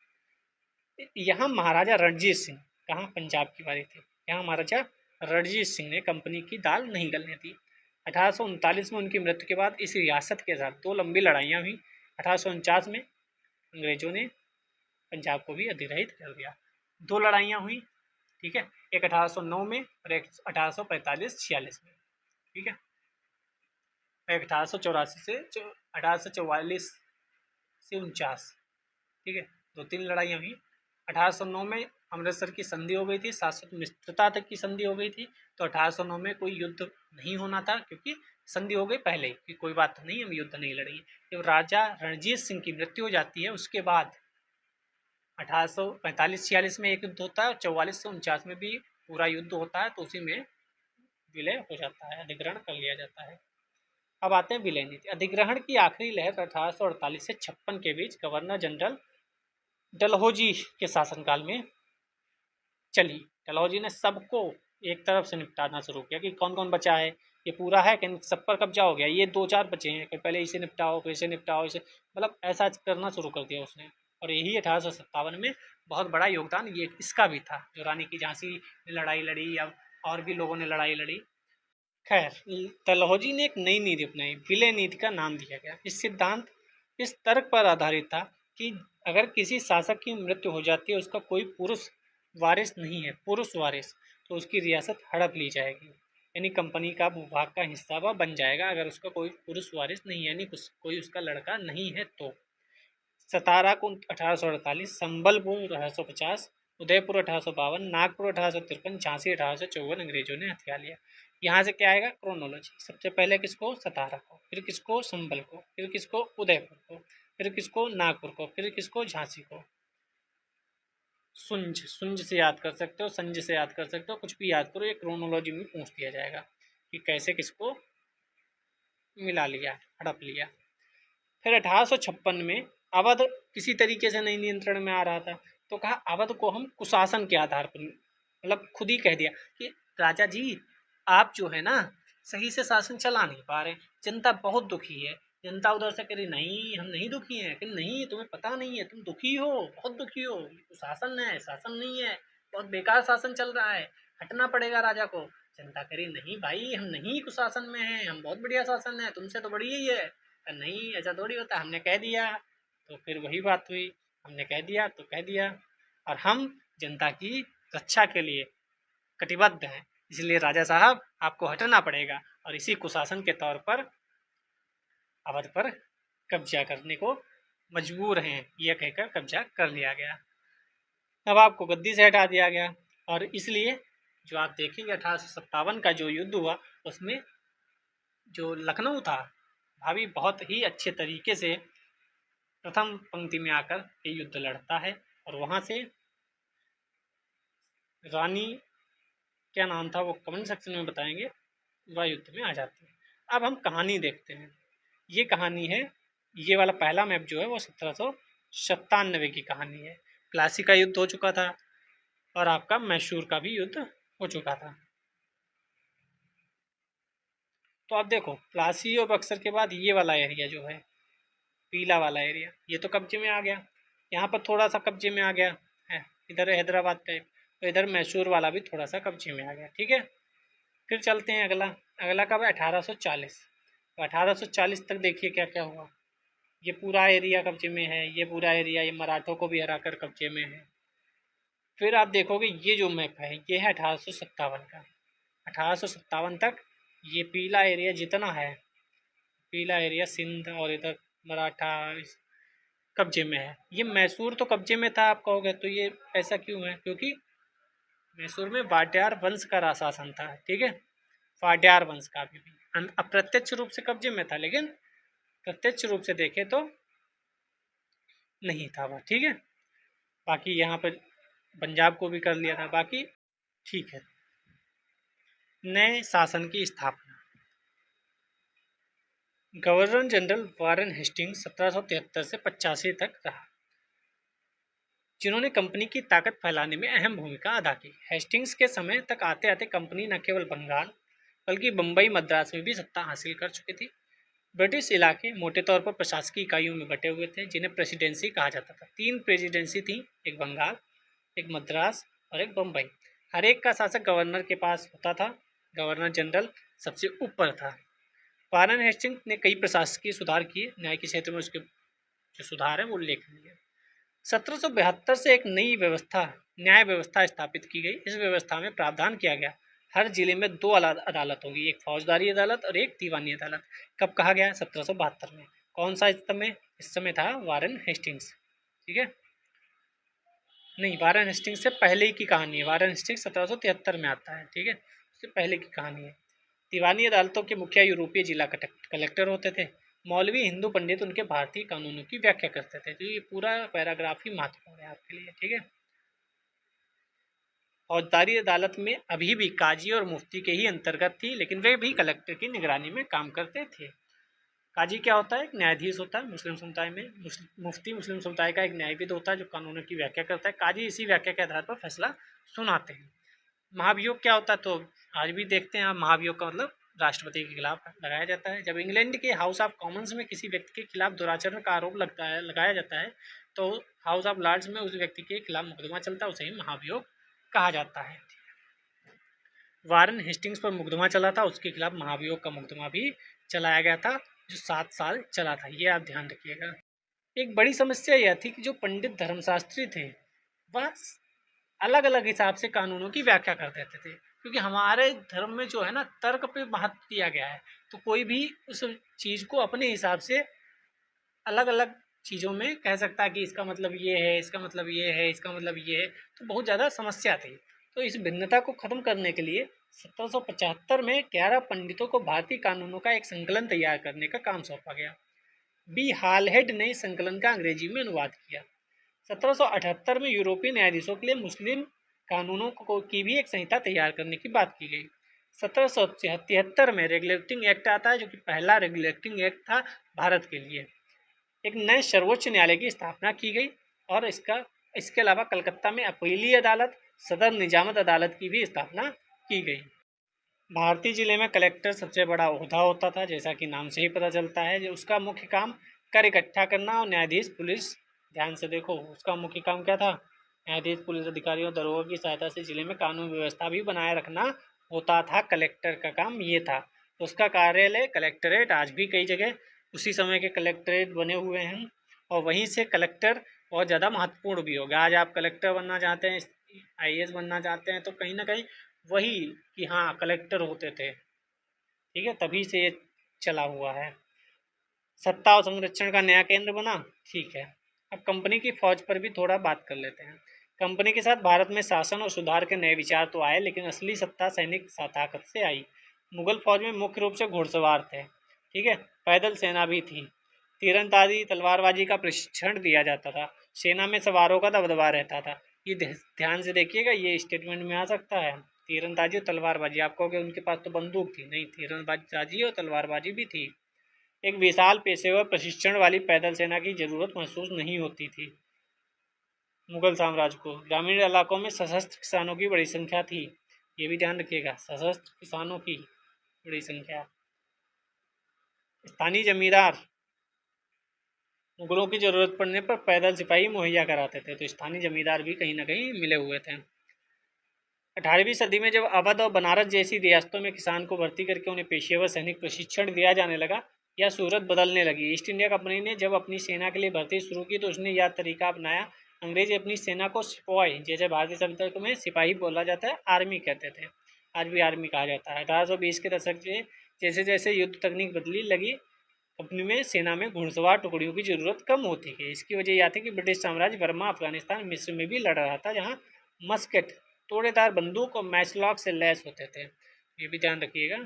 Speaker 1: यहाँ महाराजा रणजीत सिंह, कहाँ, पंजाब की बारी थी, यहाँ महाराजा रणजीत सिंह ने कंपनी की दाल नहीं गलने दी। 1839 में उनकी मृत्यु के बाद इस रियासत के साथ दो लंबी लड़ाइयाँ हुई। 1849 में अंग्रेजों ने पंजाब को भी अधिग्रहित कर दिया। दो लड़ाइयाँ हुई, ठीक है, एक 1809 में और एक 1845-46 में। ठीक है, एक 1884 से 1844 से 49। ठीक है, दो तीन लड़ाइयाँ हुई। 1809 में अमृतसर की संधि हो गई थी, शाश्वत मित्रता तक की संधि हो गई थी। तो 1809 में कोई युद्ध नहीं होना था, क्योंकि संधि हो गई पहले ही कि कोई बात नहीं, हम युद्ध नहीं लड़ेंगे। जब राजा रणजीत सिंह की मृत्यु हो जाती है, उसके बाद 1845-46 में एक युद्ध होता है, और 44 से 49 में भी पूरा युद्ध होता है, तो उसी में विलय हो जाता है, अधिग्रहण कर लिया जाता है। अब आते हैं विलय नीति। अधिग्रहण की आखिरी लहर 1848 से 56 के बीच गवर्नर जनरल डलहौजी के शासनकाल में चली। डलहौजी ने सबको एक तरफ से निपटाना शुरू किया कि कौन कौन बचा है, ये पूरा है कि सब पर कब्जा हो गया, ये दो चार बचे हैं कि पहले इसे निपटाओ, फिर इसे निपटाओ, इसे, मतलब ऐसा करना शुरू कर दिया उसने। और यही 1857 में बहुत बड़ा योगदान ये इसका भी था, जो रानी की झांसी ने लड़ाई लड़ी, या और भी लोगों ने लड़ाई लड़ी। खैर, डलहौजी ने एक नई नीति अपनाई, विलय नीति का नाम दिया गया। इस सिद्धांत इस तर्क पर आधारित था कि अगर किसी शासक की मृत्यु हो जाती है, उसका कोई पुरुष वारिस नहीं है, पुरुष वारिस, तो उसकी रियासत हड़प ली जाएगी, यानी कंपनी का भूभाग का हिस्सा वह बन जाएगा अगर उसका कोई पुरुष वारिस नहीं है, यानी कोई उसका लड़का नहीं है। तो सतारा को 1848, संबलपुर 1850, उदयपुर 1852, नागपुर 1853, झांसी 1854 अंग्रेजों ने हथिया लिया। यहाँ से क्या आएगा, क्रोनोलॉजी। सबसे पहले किसको, सतारा को, फिर किसको, संबल को, फिर किसको, उदयपुर को, फिर किसको, नागपुर को, फिर किसको, झांसी को। सुंज, सुंज से याद कर सकते हो, संज से याद कर सकते हो, कुछ भी याद करो, ये क्रोनोलॉजी में पूछ दिया जाएगा कि कैसे किसको मिला लिया, हड़प लिया। फिर 1856 में अवध किसी तरीके से नहीं नियंत्रण में आ रहा था, तो कहा अवध को हम कुशासन के आधार पर, मतलब खुद ही कह दिया कि राजा जी आप जो है ना सही से शासन चला नहीं पा रहे, जनता बहुत दुखी है। जनता उधर से कह रही नहीं हम नहीं दुखी हैं, कि नहीं तुम्हें पता नहीं है, तुम दुखी हो, बहुत दुखी हो, कुशासन है, शासन नहीं है, बहुत बेकार शासन चल रहा है, हटना पड़ेगा राजा को। जनता कह रही नहीं भाई हम नहीं कुशासन में हैं, हम बहुत बढ़िया शासन है, तुमसे तो बढ़िया ही है। नहीं ऐसा थोड़ी होता, हमने कह दिया। तो फिर वही बात हुई, हमने कह दिया तो कह दिया, और हम जनता की रक्षा के लिए कटिबद्ध हैं, इसलिए राजा साहब आपको हटना पड़ेगा। और इसी कुशासन के तौर पर अवध पर कब्जा करने को मजबूर हैं, यह कहकर कब्जा कर लिया गया। नवाब को गद्दी से हटा दिया गया। और इसलिए जो आप देखेंगे 1857 का जो युद्ध हुआ, उसमें जो लखनऊ था, भाभी बहुत ही अच्छे तरीके से प्रथम पंक्ति में आकर ये युद्ध लड़ता है। और वहाँ से रानी क्या नाम था वो कमेंट सेक्शन में बताएंगे, युद्ध में आ जाती है। अब हम कहानी देखते हैं। ये कहानी है, ये वाला पहला मैप जो है वो 1797 की कहानी है। प्लासी का युद्ध हो चुका था और आपका मैसूर का भी युद्ध हो चुका था। तो आप देखो, प्लासी और बक्सर के बाद ये वाला एरिया जो है, पीला वाला एरिया, ये तो कब्जे में आ गया। यहाँ पर थोड़ा सा कब्जे में आ गया है, इधर हैदराबाद टाइप, तो इधर मैसूर वाला भी थोड़ा सा कब्जे में आ गया। ठीक है, फिर चलते हैं अगला। अगला कब है? 1840। तो 1840 तक देखिए क्या क्या हुआ। ये पूरा एरिया कब्जे में है, ये पूरा एरिया ये मराठों को भी हराकर कब्जे में है। फिर आप देखोगे ये जो मैप है ये है 1857 का। 1857 तक ये पीला एरिया जितना है, पीला एरिया सिंध और इधर मराठा कब्जे में है। ये मैसूर तो कब्जे में था, आप कहोगे तो ये ऐसा क्यों है? क्योंकि मैसूर में वाड्यार वंश का शासन था। ठीक है, वाड्यार वंश का भी अप्रत्यक्ष रूप से कब्जे में था, लेकिन प्रत्यक्ष रूप से देखे तो नहीं था वह। ठीक है, बाकी यहाँ पर पंजाब को भी कर लिया था बाकी। ठीक है, नए शासन की स्थापना। गवर्नर जनरल वारेन हेस्टिंग्स 1773 से 85 तक रहा, जिन्होंने कंपनी की ताकत फैलाने में अहम भूमिका अदा की। हेस्टिंग्स के समय तक आते आते कंपनी न केवल बंगाल बल्कि बम्बई मद्रास में भी सत्ता हासिल कर चुकी थी। ब्रिटिश इलाके मोटे तौर पर प्रशासकीय इकाइयों में बटे हुए थे, जिन्हें प्रेसिडेंसी कहा जाता था। 3 प्रेसिडेंसी थी, एक बंगाल, एक मद्रास और एक बम्बई। हर एक का शासक गवर्नर के पास होता था। गवर्नर जनरल सबसे ऊपर था। वारेन हेस्टिंग्स ने कई प्रशासकीय सुधार किए। न्याय के क्षेत्र में उसके जो सुधार है वो उल्लेखनीय है। 1772 से एक नई व्यवस्था, न्याय व्यवस्था स्थापित की गई। इस व्यवस्था में प्रावधान किया गया हर जिले में 2 अदालत होगी, एक फौजदारी अदालत और एक दीवानी अदालत। कब कहा गया? 1772 में। कौन सा समय? इस समय था वारेन हेस्टिंग्स। ठीक है, नहीं, वारेन हेस्टिंग्स से पहले की कहानी है। वारेन हेस्टिंग्स 1773 में आता है। ठीक है, उससे पहले की कहानी है। दीवानी अदालतों के मुखिया यूरोपीय जिला कलेक्टर होते थे। मौलवी हिंदू पंडित उनके भारतीय कानूनों की व्याख्या करते थे। तो ये पूरा पैराग्राफ ही महत्वपूर्ण है आपके लिए। ठीक है, फौजदारी अदालत में अभी भी काजी और मुफ्ती के ही अंतर्गत थी, लेकिन वे भी कलेक्टर की निगरानी में काम करते थे। काजी क्या होता है? एक न्यायाधीश होता है मुस्लिम समुदाय में। मुफ्ती मुस्लिम समुदाय का एक न्यायविद होता है जो कानूनों की व्याख्या करता है। काजी इसी व्याख्या के आधार पर फैसला सुनाते हैं। महाभियोग क्या होता है? तो आज भी देखते हैं आप, महाभियोग का मतलब राष्ट्रपति के खिलाफ लगाया जाता है। जब इंग्लैंड के हाउस ऑफ कॉमन्स में किसी व्यक्ति के खिलाफ दुराचरण का आरोप लगाया जाता है, तो हाउस ऑफ लॉर्ड्स में उस व्यक्ति के खिलाफ मुकदमा चलता है, उसे ही महाभियोग कहा जाता है। वारेन हेस्टिंग्स पर मुकदमा चला था, उसके खिलाफ महाभियोग का मुकदमा भी चलाया गया था, जो 7 साल चला था। ये आप ध्यान रखिएगा। एक बड़ी समस्या यह थी कि जो पंडित धर्मशास्त्री थे वह अलग अलग हिसाब से कानूनों की व्याख्या कर देते थे, क्योंकि हमारे धर्म में जो है ना, तर्क पे महत्व दिया गया है। तो कोई भी उस चीज़ को अपने हिसाब से अलग अलग चीज़ों में कह सकता है कि इसका मतलब ये है, इसका मतलब ये है, इसका मतलब ये है। तो बहुत ज़्यादा समस्या थी। तो इस भिन्नता को ख़त्म करने के लिए 1775 में 11 पंडितों को भारतीय कानूनों का एक संकलन तैयार करने का काम सौंपा गया। बी हालहेड ने इस संकलन का अंग्रेजी में अनुवाद किया। 1778 में यूरोपीय न्यायाधीशों के लिए मुस्लिम कानूनों की भी एक संहिता तैयार करने की बात की गई। 1773 में रेगुलेटिंग एक्ट आता है, जो कि पहला रेगुलेटिंग एक्ट था भारत के लिए। एक नए सर्वोच्च न्यायालय की स्थापना की गई और इसके अलावा कलकत्ता में अपीलीय अदालत, सदर निजामत अदालत की भी स्थापना की गई। भारतीय जिले में कलेक्टर सबसे बड़ा ओहदा होता था, जैसा कि नाम से ही पता चलता है। जो उसका मुख्य काम कर इकट्ठा करना और न्यायाधीश पुलिस, ध्यान से देखो, उसका मुख्य काम क्या था? न्यायाधीश पुलिस अधिकारियों दरोगा की सहायता से जिले में कानून व्यवस्था भी बनाए रखना होता था। कलेक्टर का काम ये था। उसका कार्यालय कलेक्ट्रेट आज भी कई जगह उसी समय के कलेक्ट्रेट बने हुए हैं, और वहीं से कलेक्टर बहुत ज़्यादा महत्वपूर्ण भी हो गया। आज आप कलेक्टर बनना चाहते हैं, IAS बनना चाहते हैं, तो कहीं ना कहीं वही कि हाँ कलेक्टर होते थे। ठीक है, तभी से ये चला हुआ है। सत्ता और संरक्षण का नया केंद्र बना। ठीक है, अब कंपनी की फौज पर भी थोड़ा बात कर लेते हैं। कंपनी के साथ भारत में शासन और सुधार के नए विचार तो आए, लेकिन असली सत्ता सैनिक ताकत से आई। मुगल फौज में मुख्य रूप से घुड़सवार थे। ठीक है, पैदल सेना भी थी। तीरंदाजी तलवारबाजी का प्रशिक्षण दिया जाता था। सेना में सवारों का दबदबा रहता था। ये ध्यान से देखिएगा, ये स्टेटमेंट में आ सकता है। तीरंदाजी और तलवारबाजी। आप कहोगे उनके पास तो बंदूक थी, नहीं, तीरंदाजी और तलवारबाजी भी थी। एक विशाल पेशेवर प्रशिक्षण वाली पैदल सेना की जरूरत महसूस नहीं होती थी मुगल साम्राज्य को। ग्रामीण इलाकों में सशस्त्र किसानों की बड़ी संख्या थी, ये भी ध्यान रखिएगा, सशस्त्र किसानों की बड़ी संख्या। स्थानीय जमींदार मुगलों की जरूरत पड़ने पर पैदल सिपाही मुहैया कराते थे, तो स्थानीय जमींदार भी कहीं ना कहीं मिले हुए थे। 18वीं सदी में जब अवध और बनारस जैसी रियासतों में किसान को भर्ती करके उन्हें पेशेवर सैनिक प्रशिक्षण दिया जाने लगा, यह सूरत बदलने लगी। ईस्ट इंडिया कंपनी ने जब अपनी सेना के लिए भर्ती शुरू की तो उसने यह तरीका अपनाया। अंग्रेज अपनी सेना को सिपॉय, जैसे भारतीय संविधान में सिपाही बोला जाता है, आर्मी कहते थे, आज भी आर्मी कहा जाता है। 1820 के दशक से जैसे जैसे युद्ध तकनीक बदली लगी, कंपनी में सेना में घुड़सवार टुकड़ियों की जरूरत कम होती गई। इसकी वजह यह थी कि ब्रिटिश साम्राज्य बर्मा, अफगानिस्तान, मिस्र में भी लड़ रहा था, जहाँ मस्केट, तोड़ेदार बंदूक और मैचलॉक से लैस होते थे, ये भी ध्यान रखिएगा।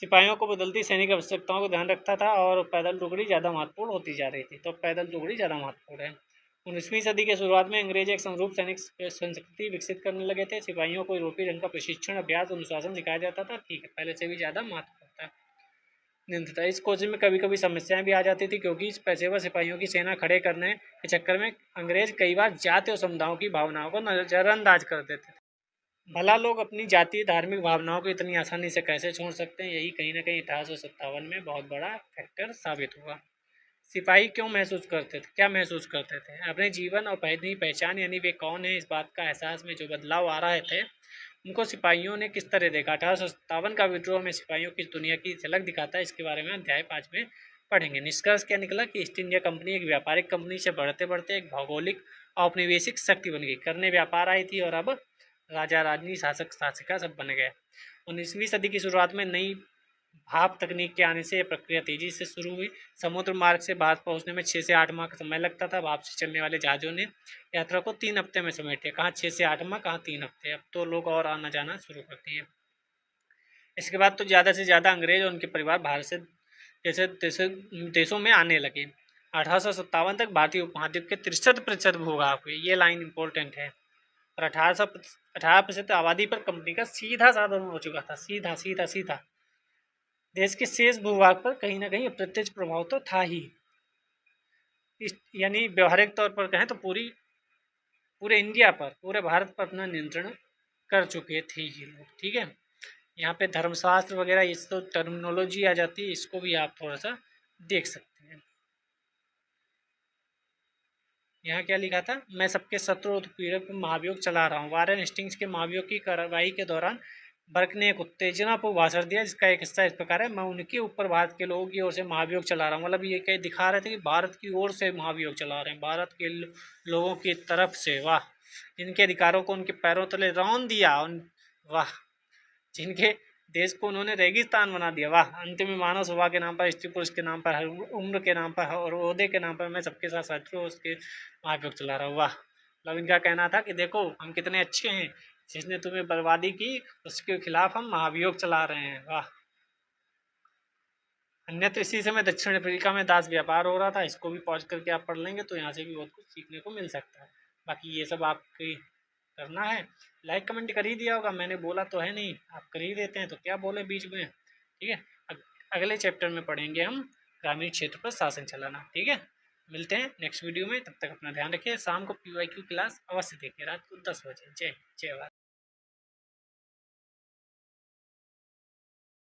Speaker 1: सिपाहियों को बदलती सैनिक आवश्यकताओं को ध्यान रखता था और पैदल टुकड़ी ज़्यादा महत्वपूर्ण होती जा रही थी, तो पैदल टुकड़ी ज़्यादा महत्वपूर्ण है। 19वीं सदी के शुरुआत में अंग्रेज एक समरूप सैनिक संस्कृति विकसित करने लगे थे। सिपाहियों को यूरोपीय ढंग का प्रशिक्षण, अभ्यास, अनुशासन सिखाया जाता था, ठीक है, पहले से भी ज़्यादा महत्वपूर्ण था। नियंत्रण, इस कोचिंग में कभी कभी समस्याएं भी आ जाती थी, क्योंकि इस पेशेवर सिपाहियों की सेना खड़े करने के चक्कर में अंग्रेज कई बार जाति और समुदायों की भावनाओं को नजरअंदाज कर देते थे। भला लोग अपनी जातीय धार्मिक भावनाओं को इतनी आसानी से कैसे छोड़ सकते हैं, यही कहीं ना कहीं 1857 में बहुत बड़ा फैक्टर साबित हुआ। सिपाही क्यों महसूस करते थे, क्या महसूस करते थे? अपने जीवन और अपनी पहचान, यानी वे कौन है, इस बात का एहसास में जो बदलाव आ रहे थे, उनको सिपाहियों ने किस तरह देखा। 1857 का विद्रोह में सिपाहियों की दुनिया की झलक दिखाता है। इसके बारे में अध्याय 5 में पढ़ेंगे। निष्कर्ष क्या निकला कि ईस्ट इंडिया कंपनी एक व्यापारिक कंपनी से बढ़ते बढ़ते एक भौगोलिक औपनिवेशिक शक्ति बन गई। करने व्यापार आई थी और अब राजा राजनी, शासक शासिका सब बन गए। 19वीं सदी की शुरुआत में नई भाप तकनीक के आने से यह प्रक्रिया तेजी से शुरू हुई। समुद्र मार्ग से भारत पहुंचने में 6 से 8 माह का समय लगता था। भाप से चलने वाले जहाज़ों ने यात्रा को 3 हफ्ते में समेटे। कहाँ 6 से 8 माह, कहाँ 3 हफ्ते। अब तो लोग और आना जाना शुरू करती है। इसके बाद तो ज़्यादा से ज़्यादा अंग्रेज और उनके परिवार भारत से जैसे देशों में आने लगे। 1857 तक भारतीय उपमहाद्वीप के 63% भूभाग हुए, ये लाइन इंपॉर्टेंट है। और 18% आबादी पर कंपनी का सीधा साधन हो चुका था, सीधा सीधा सीधा। देश के शेष भूभाग पर कहीं ना कहीं अप्रत्यक्ष प्रभाव तो था ही। यानी व्यवहारिक तौर पर कहें तो पूरे इंडिया पर, पूरे भारत पर अपना नियंत्रण कर चुके थे ये लोग, ठीक है। यहाँ पे धर्मशास्त्र वगैरह ये तो टर्मिनोलॉजी आ जाती है, इसको भी आप थोड़ा सा देख सकते हैं। यहाँ क्या लिखा था, मैं सबके शत्रु और उत्पीड़क पर महाभियोग चला रहा हूँ। वारेन हेस्टिंग्स के महाभियोग की कार्रवाई के दौरान बर्क ने एक उत्तेजनापूर्ण भाषण दिया, जिसका एक हिस्सा इस प्रकार है, मैं उनके ऊपर भारत के लोगों की ओर से महाभियोग चला रहा हूँ। मतलब ये कहीं दिखा रहे थे कि भारत की ओर से महाभियोग चला रहे हैं, भारत के लोगों की तरफ से। वाह, जिनके अधिकारों को उनके पैरों तले रौंद दिया, वाह, जिनके देश को उन्होंने रेगिस्तान बना दिया, वाह। अंतिम में मानव स्वभाव के नाम पर, स्त्री पुरुष के नाम पर, उम्र के नाम पर और ओहदे के नाम पर मैं सबके साथ शत्रु उसके महाभियोग चला रहा हूँ, वाह। मतलब इनका कहना था कि देखो हम कितने अच्छे हैं, जिसने तुम्हें बर्बादी की उसके खिलाफ हम महाभियोग चला रहे हैं, वाह। अन्यत्र इसी समय दक्षिण अफ्रीका में दास व्यापार हो रहा था। इसको भी पॉज करके आप पढ़ लेंगे तो यहाँ से भी बहुत कुछ सीखने को मिल सकता है। बाकी ये सब आपकी करना है, लाइक कमेंट कर ही दिया होगा, मैंने बोला तो है नहीं, आप कर ही देते हैं तो क्या बोले बीच में, ठीक है। अगले चैप्टर में पढ़ेंगे हम ग्रामीण क्षेत्र पर शासन चलाना, ठीक है। मिलते हैं नेक्स्ट वीडियो में, तब तक अपना ध्यान रखिए। शाम को PYQ क्लास अवश्य देखिए, रात को 10 बजे। जय जय भारत।